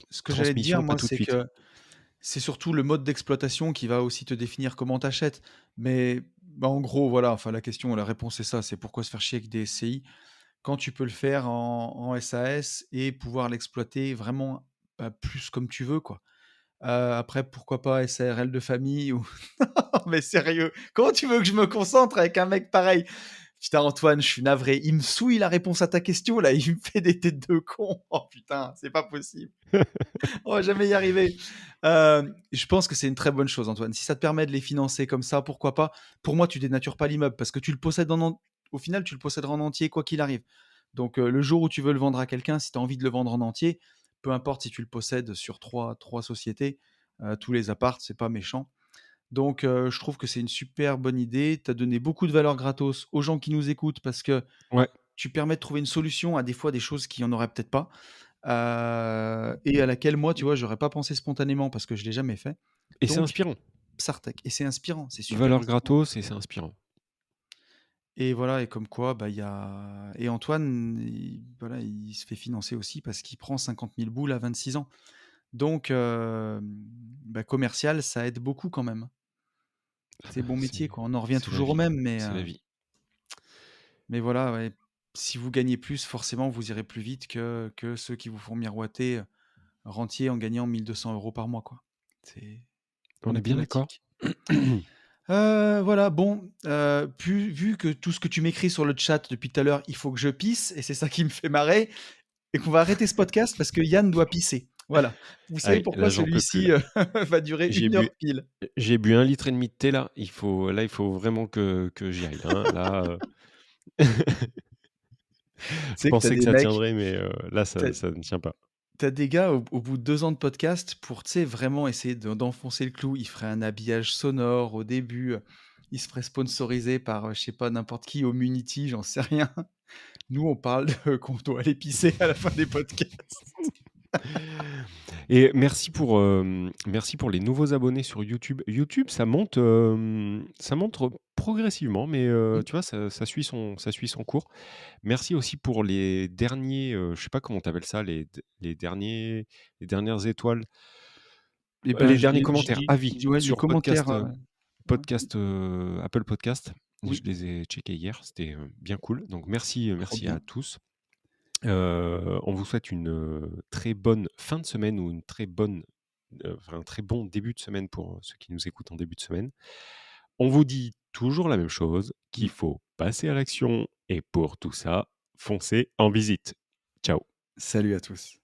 ce que j'allais te dire, transmission, pas moi, tout de c'est suite. que c'est surtout le mode d'exploitation qui va aussi te définir comment t'achètes. Mais bah, en gros, voilà, enfin la question, la réponse c'est ça, c'est pourquoi se faire chier avec des SCI quand tu peux le faire en SAS et pouvoir l'exploiter vraiment bah, plus comme tu veux, quoi. Après, pourquoi pas SARL de famille ou... Mais sérieux, comment tu veux que je me concentre avec un mec pareil? Putain, Antoine, je suis navré. Il me souille la réponse à ta question, là. Il me fait des têtes de con. Oh putain, c'est pas possible. On va jamais y arriver. Je pense que c'est une très bonne chose, Antoine. Si ça te permet de les financer comme ça, pourquoi pas? Pour moi, tu dénatures pas l'immeuble parce que tu le possèdes au final, tu le possèderas en entier quoi qu'il arrive. Donc, le jour où tu veux le vendre à quelqu'un, si tu as envie de le vendre en entier, peu importe si tu le possèdes sur trois sociétés, tous les apparts, c'est pas méchant. Donc, je trouve que c'est une super bonne idée. Tu as donné beaucoup de valeur gratos aux gens qui nous écoutent parce que Ouais tu permets de trouver une solution à des fois des choses qui en auraient peut-être pas. Et à laquelle moi, tu vois, j'aurais pas pensé spontanément parce que je l'ai jamais fait. et c'est Donc inspirant. Psartech et c'est inspirant, c'est super Valeur inspirant gratos et c'est inspirant. et voilà et comme quoi, bah, il y a et Antoine, voilà, il se fait financer aussi parce qu'il prend 50 000 boules à 26 ans. Donc bah, commercial, ça aide beaucoup quand même. Ah C'est bah, bon métier, c'est quoi. On en revient c'est la toujours au vie, même, c'est la vie. mais voilà, ouais, si vous gagnez plus, forcément, vous irez plus vite que ceux qui vous font miroiter, rentier en gagnant 1 200 € par mois, quoi. C'est On est bien d'accord? mathématique. Voilà, bon, vu que tout ce que tu m'écris sur le chat depuis tout à l'heure, il faut que je pisse et c'est ça qui me fait marrer et qu'on va arrêter ce podcast parce que Yann doit pisser. Voilà. Vous savez Allez, pourquoi là, j'en peux plus celui-ci, là. va durer J'ai 1 bu heure pile. j'ai bu 1,5 litre de thé là, il faut vraiment que j'y aille, hein. Là, Tu je sais que tu as pensais que des ça mecs, tiendrait, mais là, tu ça ne tient pas. as des gars au bout de 2 ans de podcast pour, tu sais, vraiment essayer d'enfoncer le clou, ils feraient un habillage sonore au début, ils se feraient sponsoriser par, je sais pas, n'importe qui, Homunity, j'en sais rien. Nous, on parle de qu'on doit aller pisser à la fin des podcasts. Et merci pour les nouveaux abonnés sur YouTube. YouTube, ça monte progressivement, mais Mmh. tu vois, ça suit son cours. Merci aussi pour les derniers, je sais pas comment tu appelles ça, les dernières étoiles, Et ben, les derniers commentaires, avis ouais, les sur commentaires, ouais, Apple Podcast. Je oui, les ai checkés hier, c'était, bien cool. Donc trop merci à bien. tous. On vous souhaite une, très bonne fin de semaine ou une très bonne, enfin un très bon début de semaine pour, ceux qui nous écoutent en début de semaine. On vous dit toujours la même chose, qu'il Mmh. faut passer à l'action et pour tout ça, foncez en visite. Ciao. Salut à tous.